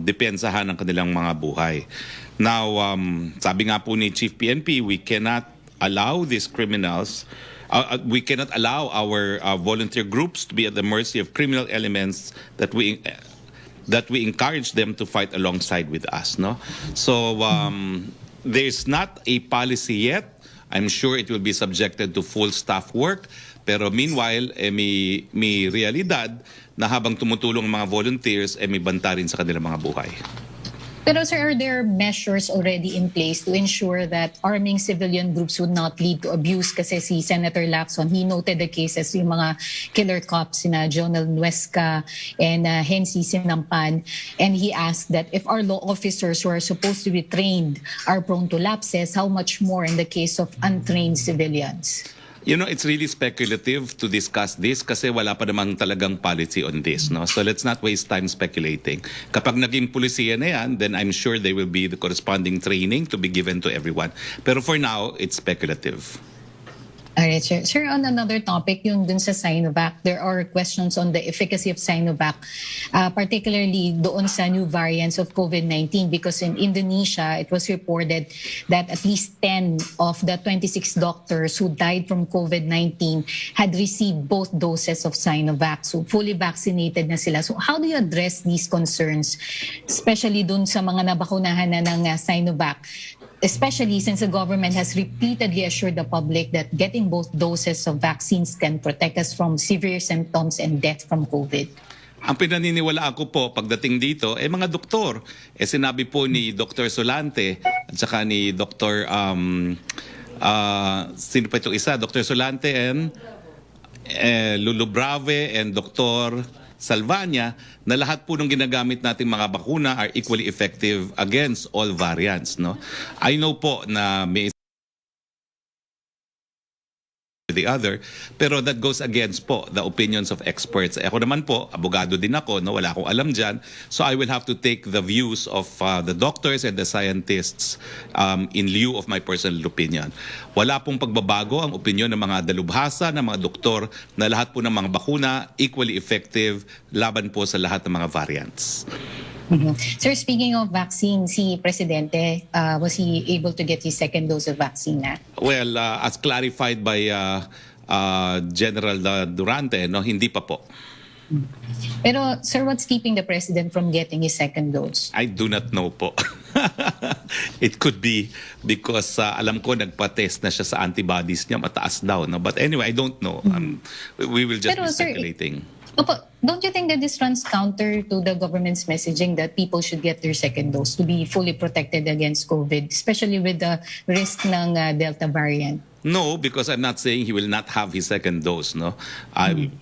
depensahan ang kanilang mga buhay. Now, sabi nga po ni Chief PNP, we cannot allow these criminals. We cannot allow our volunteer groups to be at the mercy of criminal elements that we encourage them to fight alongside with us. No, so there's not a policy yet. I'm sure it will be subjected to full staff work. Pero meanwhile, may realidad na habang tumutulong ang mga volunteers, may banta rin sa kanilang mga buhay.
Pero sir, are there measures already in place to ensure that arming civilian groups would not lead to abuse? Kasi si Senator Lacson, he noted the cases, yung mga killer cops, sina Jonel Nuesca and Hensi Sinampan, and he asked that if our law officers who are supposed to be trained are prone to lapses, how much more in the case of untrained civilians?
You know, it's really speculative to discuss this kasi wala pa namang talagang policy on this, no? So let's not waste time speculating. Kapag naging pulisiya na yan, then I'm sure there will be the corresponding training to be given to everyone. Pero for now, it's speculative.
Alright, sir. Sir, on another topic, yung dun sa Sinovac, there are questions on the efficacy of Sinovac, particularly doon sa new variants of COVID-19 because in Indonesia, it was reported that at least 10 of the 26 doctors who died from COVID-19 had received both doses of Sinovac. So fully vaccinated na sila. So how do you address these concerns, especially dun sa mga nabakunahan na ng Sinovac? Especially since the government has repeatedly assured the public that getting both doses of vaccines can protect us from severe symptoms and death from COVID.
Ang pinaniniwalaan ko po pagdating dito, mga doktor. Sinabi po ni Dr. Solante at saka ni Dr. Sino pa itong isa? Dr. Solante and Lulu Brave and Dr. Salvania na lahat po ng ginagamit nating mga bakuna are equally effective against all variants, no? I know po na may the other, pero that goes against po the opinions of experts. Ako naman po, abogado din ako, no? Wala akong alam dyan. So I will have to take the views of the doctors and the scientists in lieu of my personal opinion. Wala pong pagbabago ang opinion ng mga dalubhasa, ng mga doktor, na lahat po ng mga bakuna equally effective laban po sa lahat ng mga variants.
Sir, speaking of vaccine, si Presidente, was he able to get his second dose of vaccine na?
Well, as clarified by General Durante, no, hindi pa po.
Pero sir, what's keeping the President from getting his second dose?
I do not know po. It could be because alam ko nagpa-test na siya sa antibodies niya, mataas daw. No? But anyway, I don't know. We will just
Pero,
be speculating.
Opo, don't you think that this runs counter to the government's messaging that people should get their second dose to be fully protected against COVID, especially with the risk ng Delta variant?
No, because I'm not saying he will not have his second dose. No,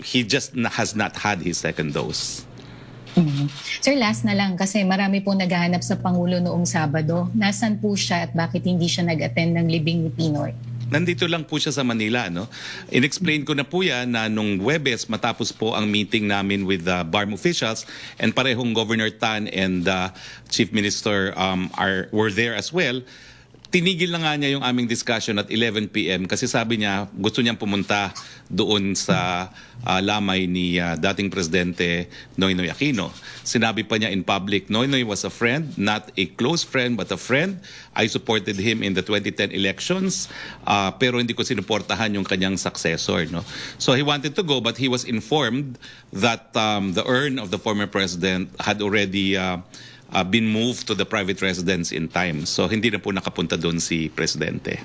he just has not had his second dose.
Sir, last na lang kasi marami po naghahanap sa Pangulo noong Sabado. Nasaan po siya at bakit hindi siya nag-attend ng Libing ni Pinoy?
Nandito lang po siya sa Manila, no? In-explain ko na po yan na nung Huwebes matapos po ang meeting namin with BARM officials and parehong Governor Tan and Chief Minister were there as well. tinigil na nga niya yung aming discussion at 11 p.m. kasi sabi niya gusto niyang pumunta doon sa lamay ni dating Presidente Noynoy Aquino. Sinabi pa niya in public, Noynoy was a friend, not a close friend but a friend. I supported him in the 2010 elections pero hindi ko sinuportahan yung kanyang successor. No? So he wanted to go but he was informed that the urn of the former president had already been moved to the private residence in time. So hindi na po nakapunta doon si Presidente.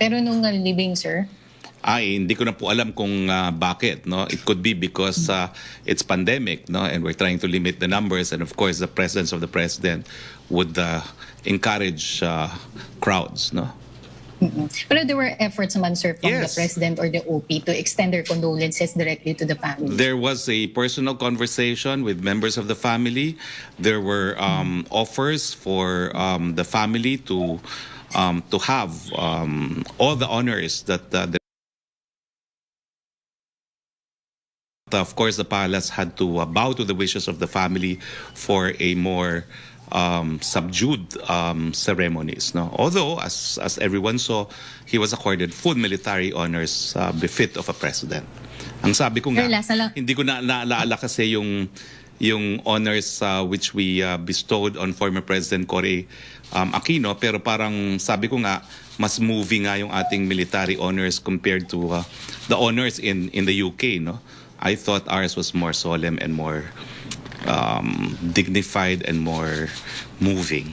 Pero nung living, sir?
Ay, hindi ko na po alam kung bakit. No? It could be because it's pandemic, no? And we're trying to limit the numbers. And of course, the presence of the President would encourage crowds. No?
Pero there were efforts naman, sir, from the
Yes.
President or the OP to extend their condolences directly to the family.
There was a personal conversation with members of the family. There were offers for the family to have all the honors that of course the palace had to bow to the wishes of the family for a more subdued ceremonies. No? Although, as everyone saw, he was accorded full military honors befit of a president. Ang sabi ko nga, hindi ko na naalala kasi yung honors which we bestowed on former President Cory Aquino, pero parang sabi ko nga, mas moving nga yung ating military honors compared to the honors in the UK. No? I thought ours was more solemn and more dignified and more moving.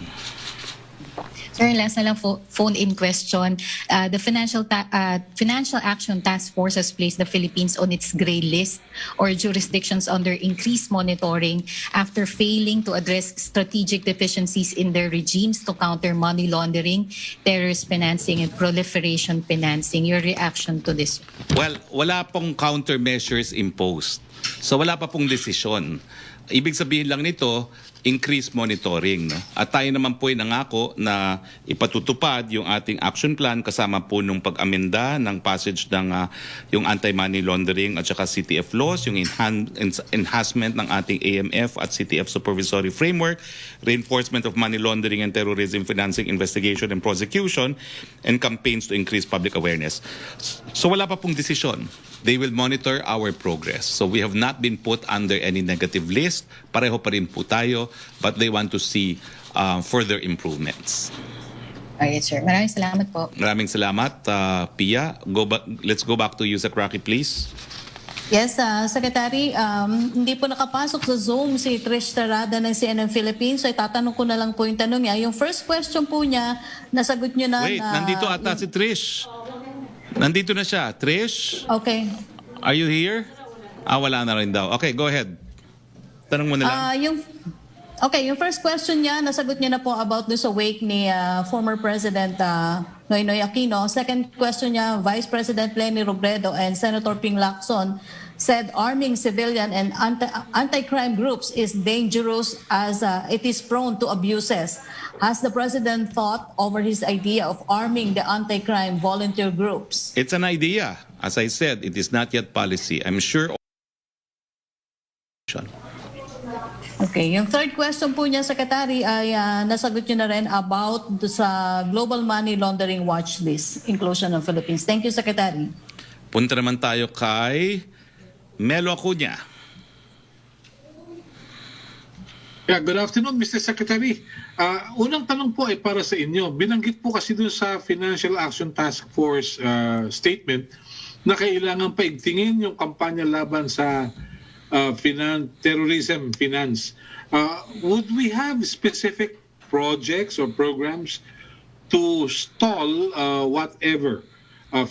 Sir, last na lang phone-in question. The Financial Action Task Force has placed the Philippines on its gray list or jurisdictions under increased monitoring after failing to address strategic deficiencies in their regimes to counter money laundering, terrorist financing, and proliferation financing. Your reaction to this?
Well, wala pong countermeasures imposed. So wala pa pong desisyon. Ibig sabihin lang nito, increased monitoring. No? At tayo naman po ay nangako na ipatutupad yung ating action plan kasama po nung pag-amenda ng passage ng yung anti-money laundering at saka CTF laws, yung enhancement ng ating AMF at CTF supervisory framework, reinforcement of money laundering and terrorism financing investigation and prosecution, and campaigns to increase public awareness. So wala pa pong desisyon. They will monitor our progress. So we have not been put under any negative list. Pareho pa rin po tayo, but they want to see further improvements.
Alright, sir. Maraming salamat po.
Maraming salamat, Pia. Let's go back to you, Roque, please.
Yes, Secretary, hindi po nakapasok sa Zoom si Trish Tarada ng CNN Philippines. So itatanong ko na lang po yung tanong niya. Yung first question po niya, nasagot niyo na.
Wait, nandito ata si Trish. Nandito na siya. Trish?
Okay.
Are you here? Wala na rin daw. Okay, go ahead. Tanong mo na lang.
Yung first question niya, nasagot niya na po about this wake ni former President Noynoy Aquino. Second question niya, Vice President Leni Robredo and Senator Ping Lacson said arming civilian and anti-crime groups is dangerous as it is prone to abuses. Has the President thought over his idea of arming the anti-crime volunteer groups?
It's an idea. As I said, it is not yet policy. I'm sure.
Okay, yung third question po niya, Secretary, ay nasagot niyo na rin about sa Global Money Laundering Watch List, inclusion ng Philippines. Thank you, Secretary.
Punta naman tayo kay Melo Acuña.
Yeah, good afternoon, Mr. Secretary. Unang tanong po ay para sa inyo. Binanggit po kasi dun sa Financial Action Task Force statement na kailangan paigtingin yung kampanya laban sa terrorism finance. Would we have specific projects or programs to stall whatever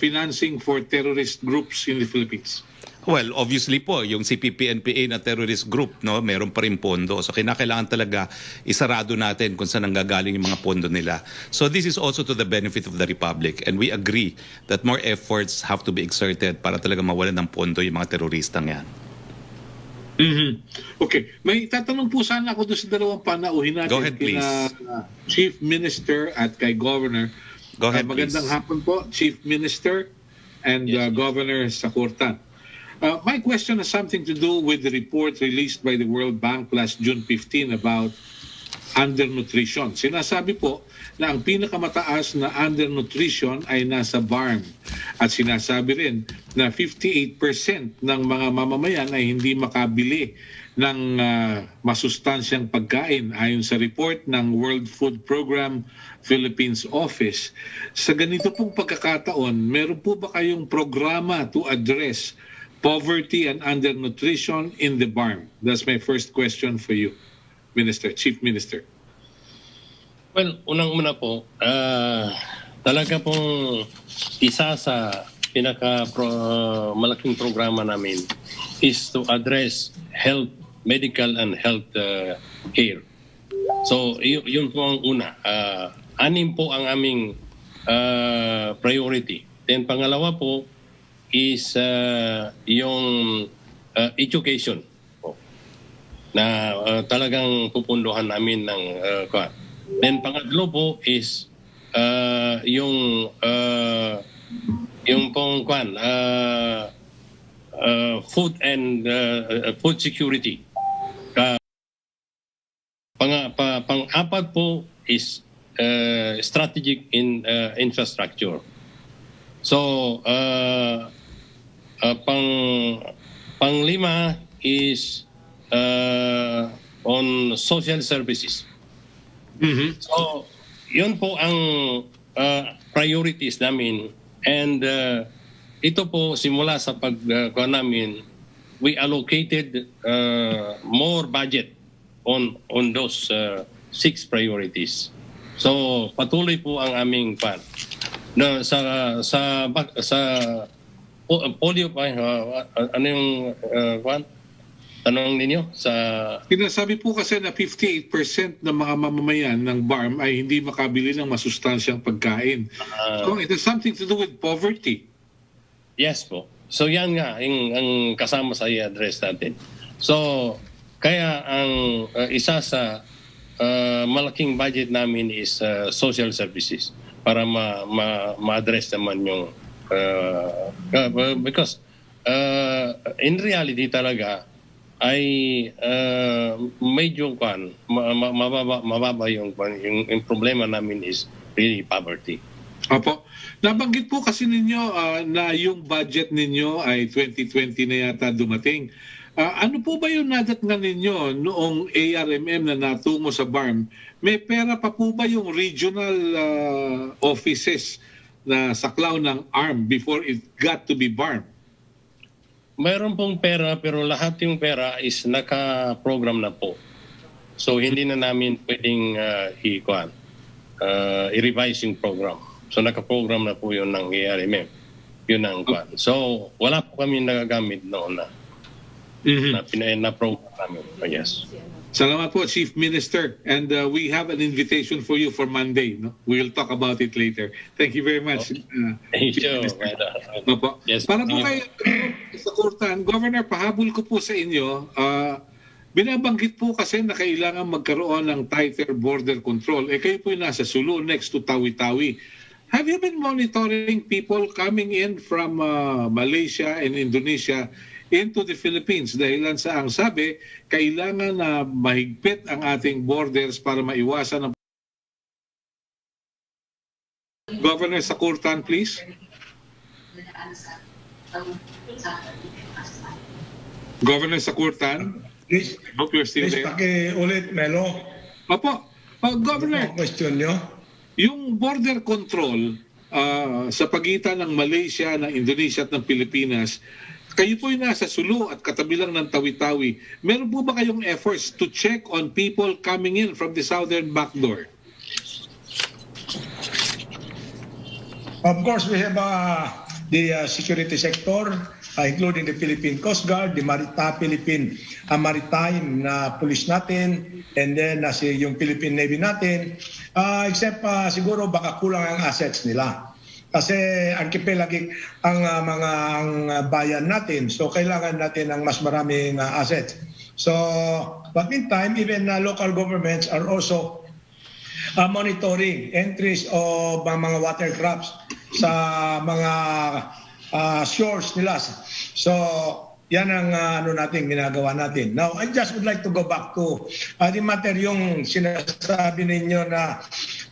financing for terrorist groups in the Philippines?
Well, obviously po, yung CPP-NPA na terrorist group, no, meron pa rin pondo. So kinakailangan talaga isarado natin kung saan nanggagaling yung mga pondo nila. So this is also to the benefit of the Republic. And we agree that more efforts have to be exerted para talaga mawalan ng pondo yung mga teroristang yan.
Okay. May tatanong po sana ako doon sa dalawang panauhin natin.
Go ahead, please.
Chief Minister at kay Governor.
Go ahead,
magandang
please.
hapon po, Chief Minister and Governor Sakurtan. My question has something to do with the report released by the World Bank last June 15 about undernutrition. Sinasabi po na ang pinakamataas na undernutrition ay nasa BARM. At sinasabi rin na 58% ng mga mamamayan ay hindi makabili ng masustansyang pagkain ayon sa report ng World Food Program Philippines Office. Sa ganito pong pagkakataon, meron po ba kayong programa to address poverty and undernutrition in the BARM? That's my first question for you, Minister, Chief Minister.
Well, unang-una po, talaga pong isa sa malaking programa namin is to address health, medical and health care. So, yun po ang una. Anim po ang aming priority. Then pangalawa po is yung education po, na talagang pupunduhan namin ng Then pangatlo po is yung pong food and food security. Pang-apat po is strategic infrastructure. So pang-lima is on social services.
Mm-hmm.
So, yun po ang priorities namin. And ito po, simula sa pagkuha namin, we allocated more budget on those 6 priorities. So, patuloy po ang aming plan. No, sa polio pa, ano yung tanong ninyo sa...
Sinasabi po kasi na 58% ng mga mamamayan ng BARM ay hindi makabili ng masustansyang pagkain. So it has something to do with poverty.
Yes po. So yan nga ang kasama sa i-address natin. So kaya ang isa sa malaking budget namin is social services para ma-address naman yung because in reality talaga ay medyo mababa yung problema namin is really poverty.
Opo. Nabanggit po kasi ninyo na yung budget ninyo ay 2020 na yata dumating. Ano po ba yung nadatnan ninyo noong ARMM na natungo sa BARM? May pera pa po ba yung regional offices na saklaw ng ARM before it got to be BARM?
Mayroon pong pera pero lahat yung pera is naka-program na po. So hindi na namin pwedeng i-revise yung program. So naka-program na po yun ng ARMM. Yun ang kwan. So wala po kami nagagamit noon na na-program namin. Yes.
Salamat po, Chief Minister. And we have an invitation for you for Monday. No? We will talk about it later. Thank you very much.
Thank you.
Yes. Para po kayo sa Kurtan, Governor, pahabol ko po sa inyo. Binabanggit po kasi na kailangan magkaroon ng tighter border control. Kayo po yung nasa Sulu, next to Tawi-Tawi. Have you been monitoring people coming in from Malaysia and Indonesia into the Philippines? Dahilan sa ang sabi, kailangan na mahigpit ang ating borders para maiwasan ang... Governor Sakurtan, please. Governor Sakurtan,
Please,
hope you're still there.
pakiulit, Melo.
Opo, Governor,
Ano ang question nyo?
yung border control sa pagitan ng Malaysia, ng Indonesia at ng Pilipinas, kayo po yung nasa Sulu at katabi lang ng Tawi-Tawi. Meron po ba kayong efforts to check on people coming in from the southern backdoor?
Of course, we have the security sector, including the Philippine Coast Guard, the Philippine Maritime na police natin, and then yung Philippine Navy natin, except siguro baka kulang ang assets nila. Kasi archipelagic ang mga bayan natin, so kailangan natin ng mas maraming assets. So, but meantime, even local governments are also monitoring entries of mga watercrafts sa mga shores nila. So, Yan ang ginagawa natin. Now, I just would like to go back to the matter yung sinasabi ninyo na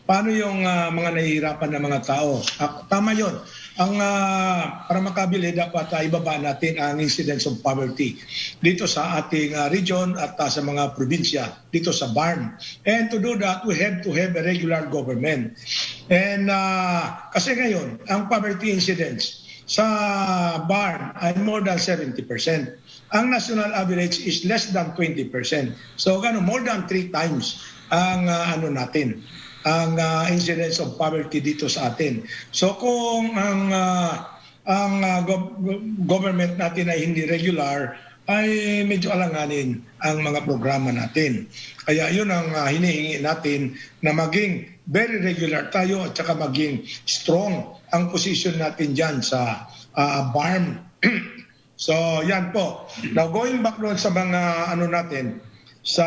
paano yung mga nahihirapan na mga tao. Tama yun. Para makabili, dapat ibaba natin ang incidence of poverty dito sa ating region at sa mga probinsya, dito sa BARM. And to do that, we have to have a regular government. And kasi ngayon, ang poverty incidence sa BARM ay more than 70%. Ang national average is less than 20%. So more than 3 times ang ang incidence of poverty dito sa atin. So kung ang government natin ay hindi regular, ay medyo alanganin ang mga programa natin. Kaya yun ang hinihingi natin na maging very regular tayo at saka maging strong ang position natin dyan sa BARM. So yan po. Now going back doon sa mga natin, sa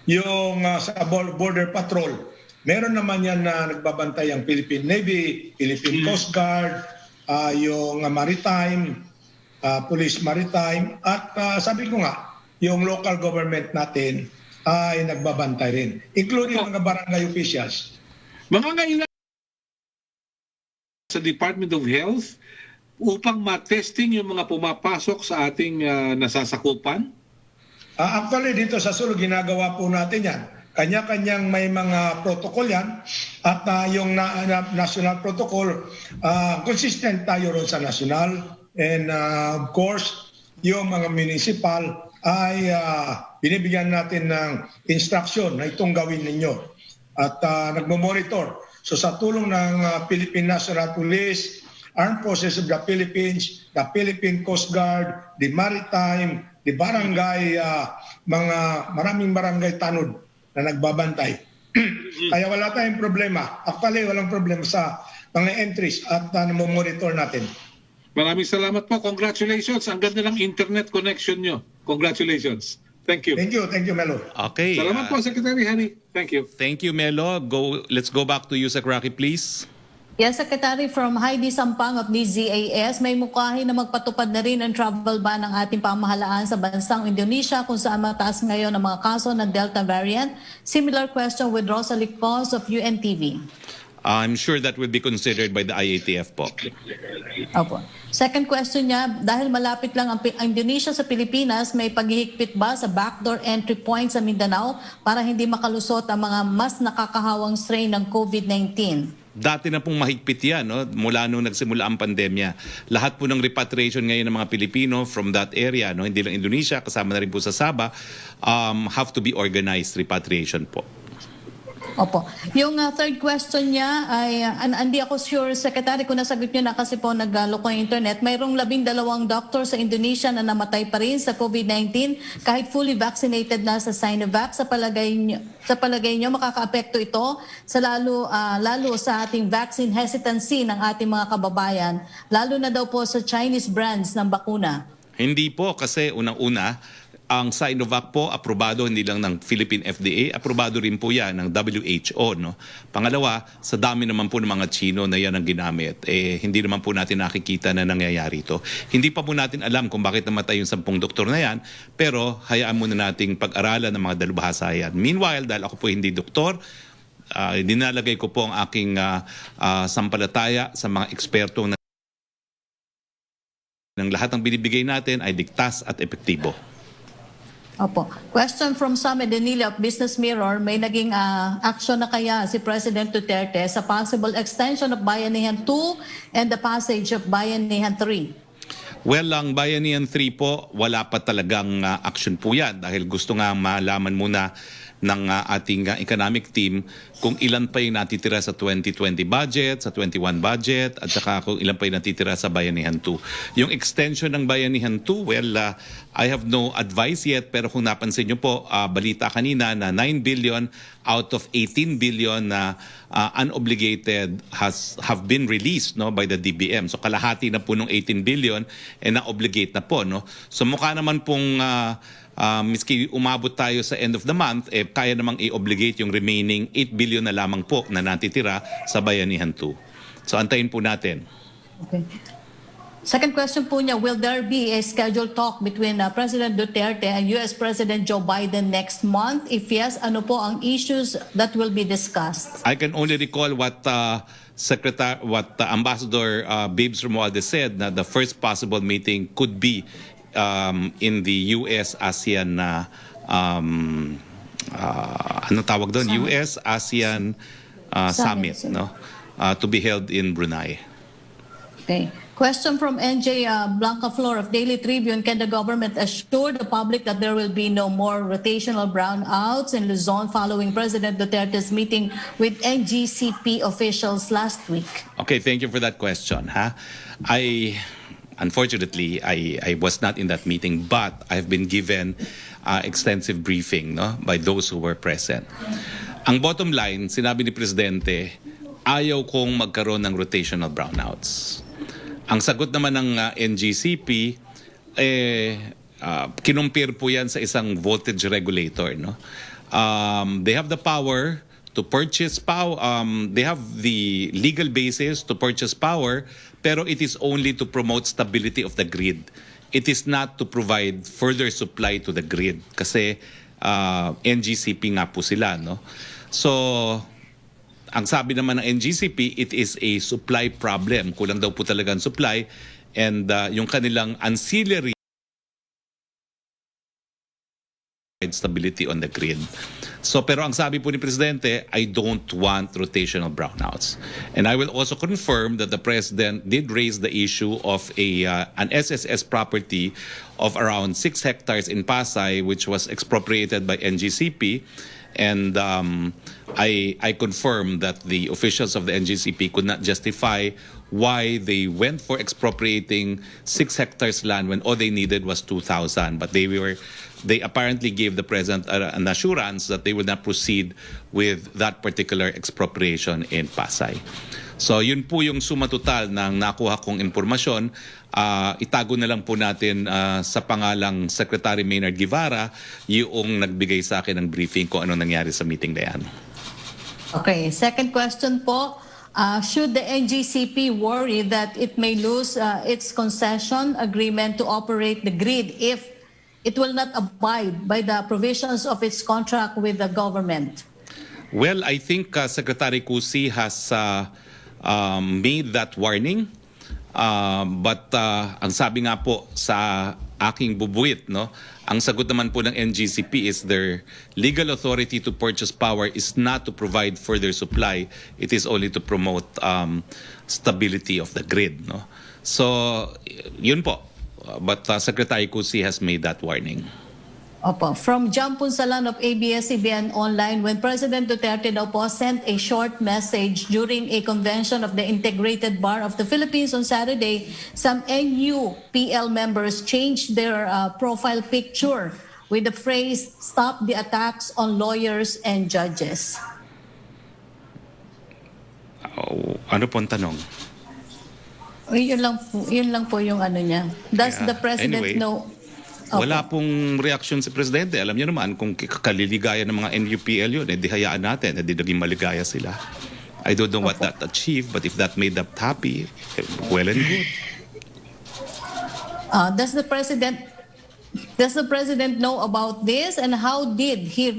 sa border patrol, meron naman yan na nagbabantay ang Philippine Navy, Philippine Coast Guard, yung maritime, police maritime, at sabi ko nga, yung local government natin ay nagbabantay rin, including mga barangay officials.
Mga ngailan sa Department of Health upang ma-testing yung mga pumapasok sa ating nasasakupan?
Actually, dito sa Sulu, ginagawa po natin yan. Kanya-kanyang may mga protocol yan. At yung national protocol, consistent tayo ron sa national. And of course, yung mga municipal ay binibigyan natin ng instruction na itong gawin ninyo. At nagmo-monitor. So sa tulong ng Philippine National Police, Armed Forces of the Philippines, the Philippine Coast Guard, the Maritime, the barangay, maraming barangay tanod na nagbabantay. Kaya wala tayong problema. Actually, walang problema sa mga entries at monitor natin.
Maraming salamat po. Congratulations. Ang ganda ng internet connection nyo. Congratulations. Thank you.
Thank you, Melo.
Okay.
Salamat po, Secretary Harry. Thank you.
Thank you, Melo. Let's go back to you, Sec. Roque, please.
Yes, Secretary, from Heidi Sampang of DZAS, may mukhahin na magpatupad na rin ang travel ban ng ating pamahalaan sa bansang Indonesia kung saan mataas ngayon ang mga kaso ng Delta variant. Similar question with Rosalie Cos of UNTV.
I'm sure that will be considered by the IATF po.
Opo. Second question niya, dahil malapit lang ang Indonesia sa Pilipinas, may paghihigpit ba sa backdoor entry point sa Mindanao para hindi makalusot ang mga mas nakakahawang strain ng COVID-19?
Dati na pong mahigpit yan, no? Mula nung nagsimula ang pandemya. Lahat po ng repatriation ngayon ng mga Pilipino from that area, no? Hindi lang Indonesia, kasama na rin po sa Sabah, have to be organized repatriation po.
Opo. Yung third question niya ay, hindi ako sure, Secretary, kung nasagot niyo na kasi po nagloko yung internet, mayroong 12 doctor sa Indonesia na namatay pa rin sa COVID-19 kahit fully vaccinated na sa Sinovac. Sa palagay niyo makakaapekto ito sa lalo sa ating vaccine hesitancy ng ating mga kababayan, lalo na daw po sa Chinese brands ng bakuna?
Hindi po, kasi unang-una, ang Sinovac po, aprobado hindi lang ng Philippine FDA, aprobado rin po yan ng WHO. No? Pangalawa, sa dami naman po ng mga Chino na yan ang ginamit, hindi naman po natin nakikita na nangyayari ito. Hindi pa po natin alam kung bakit namatay yung 10 doktor na yan, pero hayaan muna nating pag-aralan ng mga dalubhasa yan. Meanwhile, dahil ako po hindi doktor, dinalagay ko po ang aking sampalataya sa mga eksperto ng lahat ng binibigay natin ay ligtas at epektibo.
Opo. Question from Sam Edenilla of Business Mirror, may naging action na kaya si President Duterte sa possible extension of Bayanihan 2 and the passage of Bayanihan 3?
Well, ang Bayanihan 3 po, wala pa talagang action po yan dahil gusto nga malaman muna ng ating economic team kung ilan pa yung natitira sa 2020 budget, sa 21 budget, at saka kung ilan pa yung natitira sa Bayanihan 2. Yung extension ng Bayanihan 2, well, I have no advice yet, pero kung napansin nyo po, balita kanina na 9 billion out of 18 billion na unobligated have been released, no, by the DBM. So kalahati na po ng 18 billion na-obligate na po. No? So mukha naman pong miski umabot tayo sa end of the month, kaya namang i-obligate yung remaining 8 billion na lamang po na natitira sa Bayanihan 2. So antayin po natin.
Okay. Second question po niya, will there be a scheduled talk between President Duterte and US President Joe Biden next month? If yes, ano po ang issues that will be discussed?
I can only recall what Ambassador Babes Romualdez said, na the first possible meeting could be in the US-ASEAN ano tawag doon? US-ASEAN Summit, no? To be held in Brunei.
Okay. Question from NJ Blanca Flor of Daily Tribune. Can the government assure the public that there will be no more rotational brownouts in Luzon following President Duterte's meeting with NGCP officials last week?
Okay, thank you for that question. Unfortunately, I was not in that meeting, but I've been given extensive briefing, no, by those who were present. Ang bottom line, sinabi ni Presidente, ayaw kong magkaroon ng rotational brownouts. Ang sagot naman ng NGCP, kinumpir po yan sa isang voltage regulator. No? They have the power to purchase power. They have the legal basis to purchase power, pero it is only to promote stability of the grid. It is not to provide further supply to the grid. Kasi NGCP nga po sila. No? So, ang sabi naman ng NGCP, it is a supply problem. Kulang daw po talaga ang supply. And yung kanilang ancillary stability on the grid. So, pero ang sabi po ni Presidente, I don't want rotational brownouts. And I will also confirm that the President did raise the issue of an SSS property of around 6 hectares in Pasay, which was expropriated by NGCP. And I confirm that the officials of the NGCP could not justify why they went for expropriating 6 hectares land when all they needed was 2,000. But they apparently gave the President an assurance that they would not proceed with that particular expropriation in Pasay. So yun po yung suma total ng nakuha kong impormasyon. Itago na lang po natin sa pangalang Secretary Maynard Guevara yung nagbigay sa akin ng briefing kung anong nangyari sa meeting na yan.
Okay, second question po. Should the NGCP worry that it may lose its concession agreement to operate the grid if it will not abide by the provisions of its contract with the government?
Well, I think Secretary Cusi has made that warning. But ang sabi nga po sa aking bubuit, no, ang sagot naman po ng NGCP is their legal authority to purchase power is not to provide further supply. It is only to promote stability of the grid. No? So, yun po. But Secretary Cusi has made that warning.
Opo. From John Punsalan of ABS-CBN Online, when President Duterte daw po sent a short message during a convention of the Integrated Bar of the Philippines on Saturday, some NUPL members changed their profile picture with the phrase, "Stop the attacks on lawyers and judges."
Ano po ang tanong?
Yun lang po yung ano niya. Does the President
Anyway,
know...
Wala pong reaksyon si Presidente. Alam niyo naman, kung kaliligaya ng mga NUPL yun, di hayaan natin, di naging maligaya sila. I don't know what that achieved, but if that made them happy, well and good.
Does the President know about this, and how did he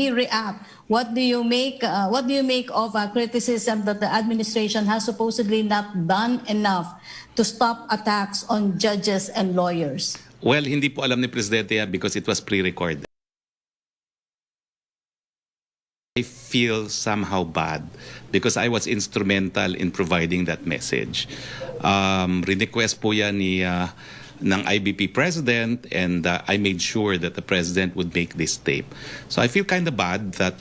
react? What do you make of criticism that the administration has supposedly not done enough to stop attacks on judges and lawyers?
Well, hindi po alam ni Presidente yan because it was pre-recorded. I feel somehow bad because I was instrumental in providing that message. Request po yan ng IBP President, and I made sure that the President would make this tape. So I feel kind of bad that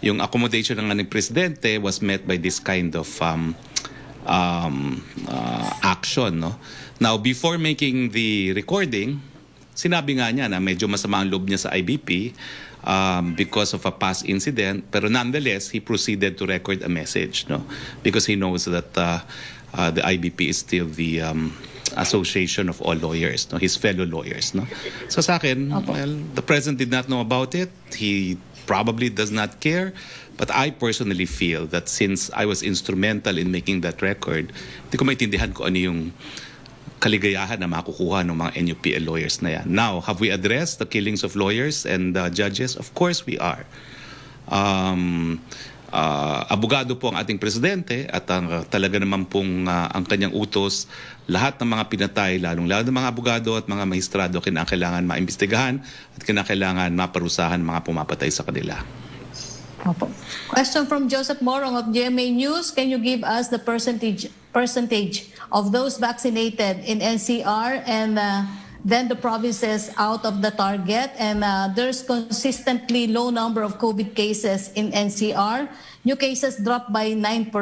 yung accommodation ng Presidente was met by this kind of action. No? Now, before making the recording, sinabi nga niya na medyo masama ang loob niya sa IBP because of a past incident, pero nonetheless, he proceeded to record a message, no? Because he knows that the IBP is still the association of all lawyers, no? His fellow lawyers. No? So sa akin, well, the President did not know about it. He probably does not care. But I personally feel that since I was instrumental in making that record, hindi ko maintindihan ko ano yung kaligayahan na makukuha ng mga NUPL lawyers na yan. Now, have we addressed the killings of lawyers and judges? Of course we are. Abogado po ang ating presidente at talaga naman pong ang kanyang utos, lahat ng mga pinatay, lalong-lalo ng mga abogado at mga maestrado, kinakailangan maimbestigahan at kinakailangan maparusahan mga pumapatay sa kanila.
Opo. Question from Joseph Morong of GMA News. Can you give us the percentage of those vaccinated in NCR and then the provinces out of the target? And there's consistently low number of COVID cases in NCR. New cases dropped by 9%.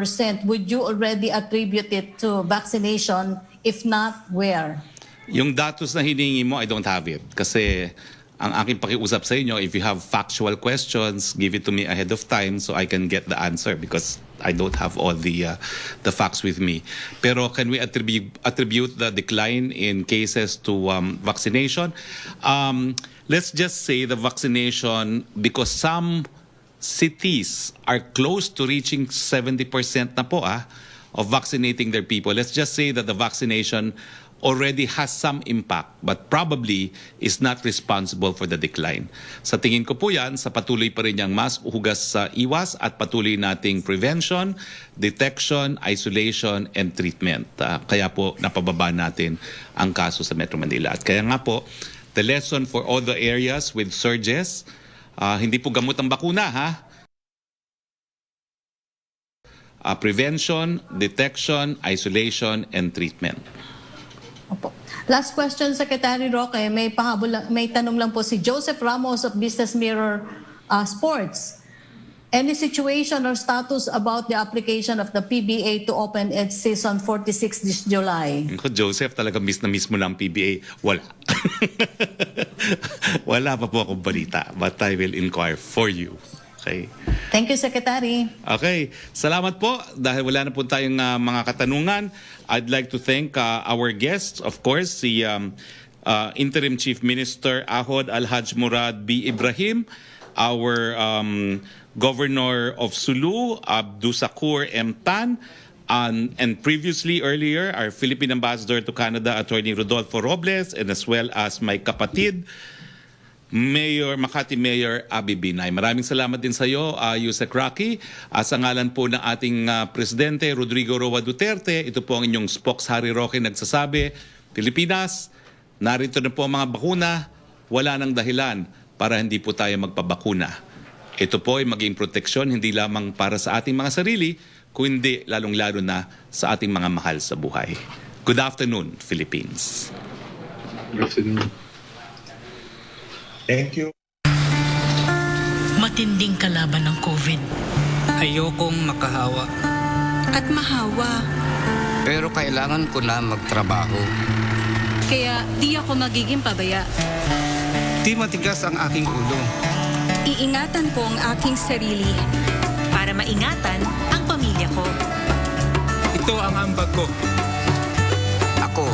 Would you already attribute it to vaccination? If not, where?
Yung datos na hiningi mo, I don't have it. Kasi ang aking pakiusap sa inyo, if you have factual questions, give it to me ahead of time so I can get the answer because I don't have all the facts with me. Pero can we attribute the decline in cases to vaccination? Let's just say the vaccination, because some cities are close to reaching 70% na po of vaccinating their people. Let's just say that the vaccination already has some impact but probably is not responsible for the decline. Sa tingin ko po yan, sa patuloy pa rin niyang mas hugas sa iwas at patuloy nating prevention, detection, isolation, and treatment. Kaya po napababa natin ang kaso sa Metro Manila. At kaya nga po, the lesson for all the areas with surges, hindi po gamot ang bakuna prevention, detection, isolation, and treatment.
Opo. Last question, Secretary Roque. May tanong lang po si Joseph Ramos of Business Mirror Sports. Any situation or status about the application of the PBA to open its season 46 this July?
Joseph, talaga miss na miss mo lang PBA. Wala. Wala pa po akong balita, but I will inquire for you. Okay.
Thank you, Secretary.
Okay. Salamat po. Dahil wala na po tayong mga katanungan, I'd like to thank our guests, of course, si Interim Chief Minister Ahod Alhaj Murad B. Ibrahim, our Governor of Sulu, Abdusakur M. Tan, and previously earlier, our Philippine Ambassador to Canada, Attorney Rodolfo Robles, and as well as my kapatid, Makati Mayor Abby Binay. Maraming salamat din sa iyo, Yusek Roque. Sa ngalan po ng ating Presidente Rodrigo Roa Duterte, ito po ang inyong spokes Harry Roque nagsasabi, Pilipinas, narito na po ang mga bakuna, wala nang dahilan para hindi po tayo magpabakuna. Ito po ay maging proteksyon hindi lamang para sa ating mga sarili, kundi lalong-lalo na sa ating mga mahal sa buhay. Good afternoon, Philippines.
Good afternoon.
Thank you.
Matinding kalaban ng COVID.
Ayokong makahawa.
At mahawa.
Pero kailangan ko na magtrabaho.
Kaya di ako magiging pabaya.
Di matigas ang aking ulo.
Iingatan ko ang aking sarili. Para maingatan ang pamilya ko.
Ito ang ambag ko. Ako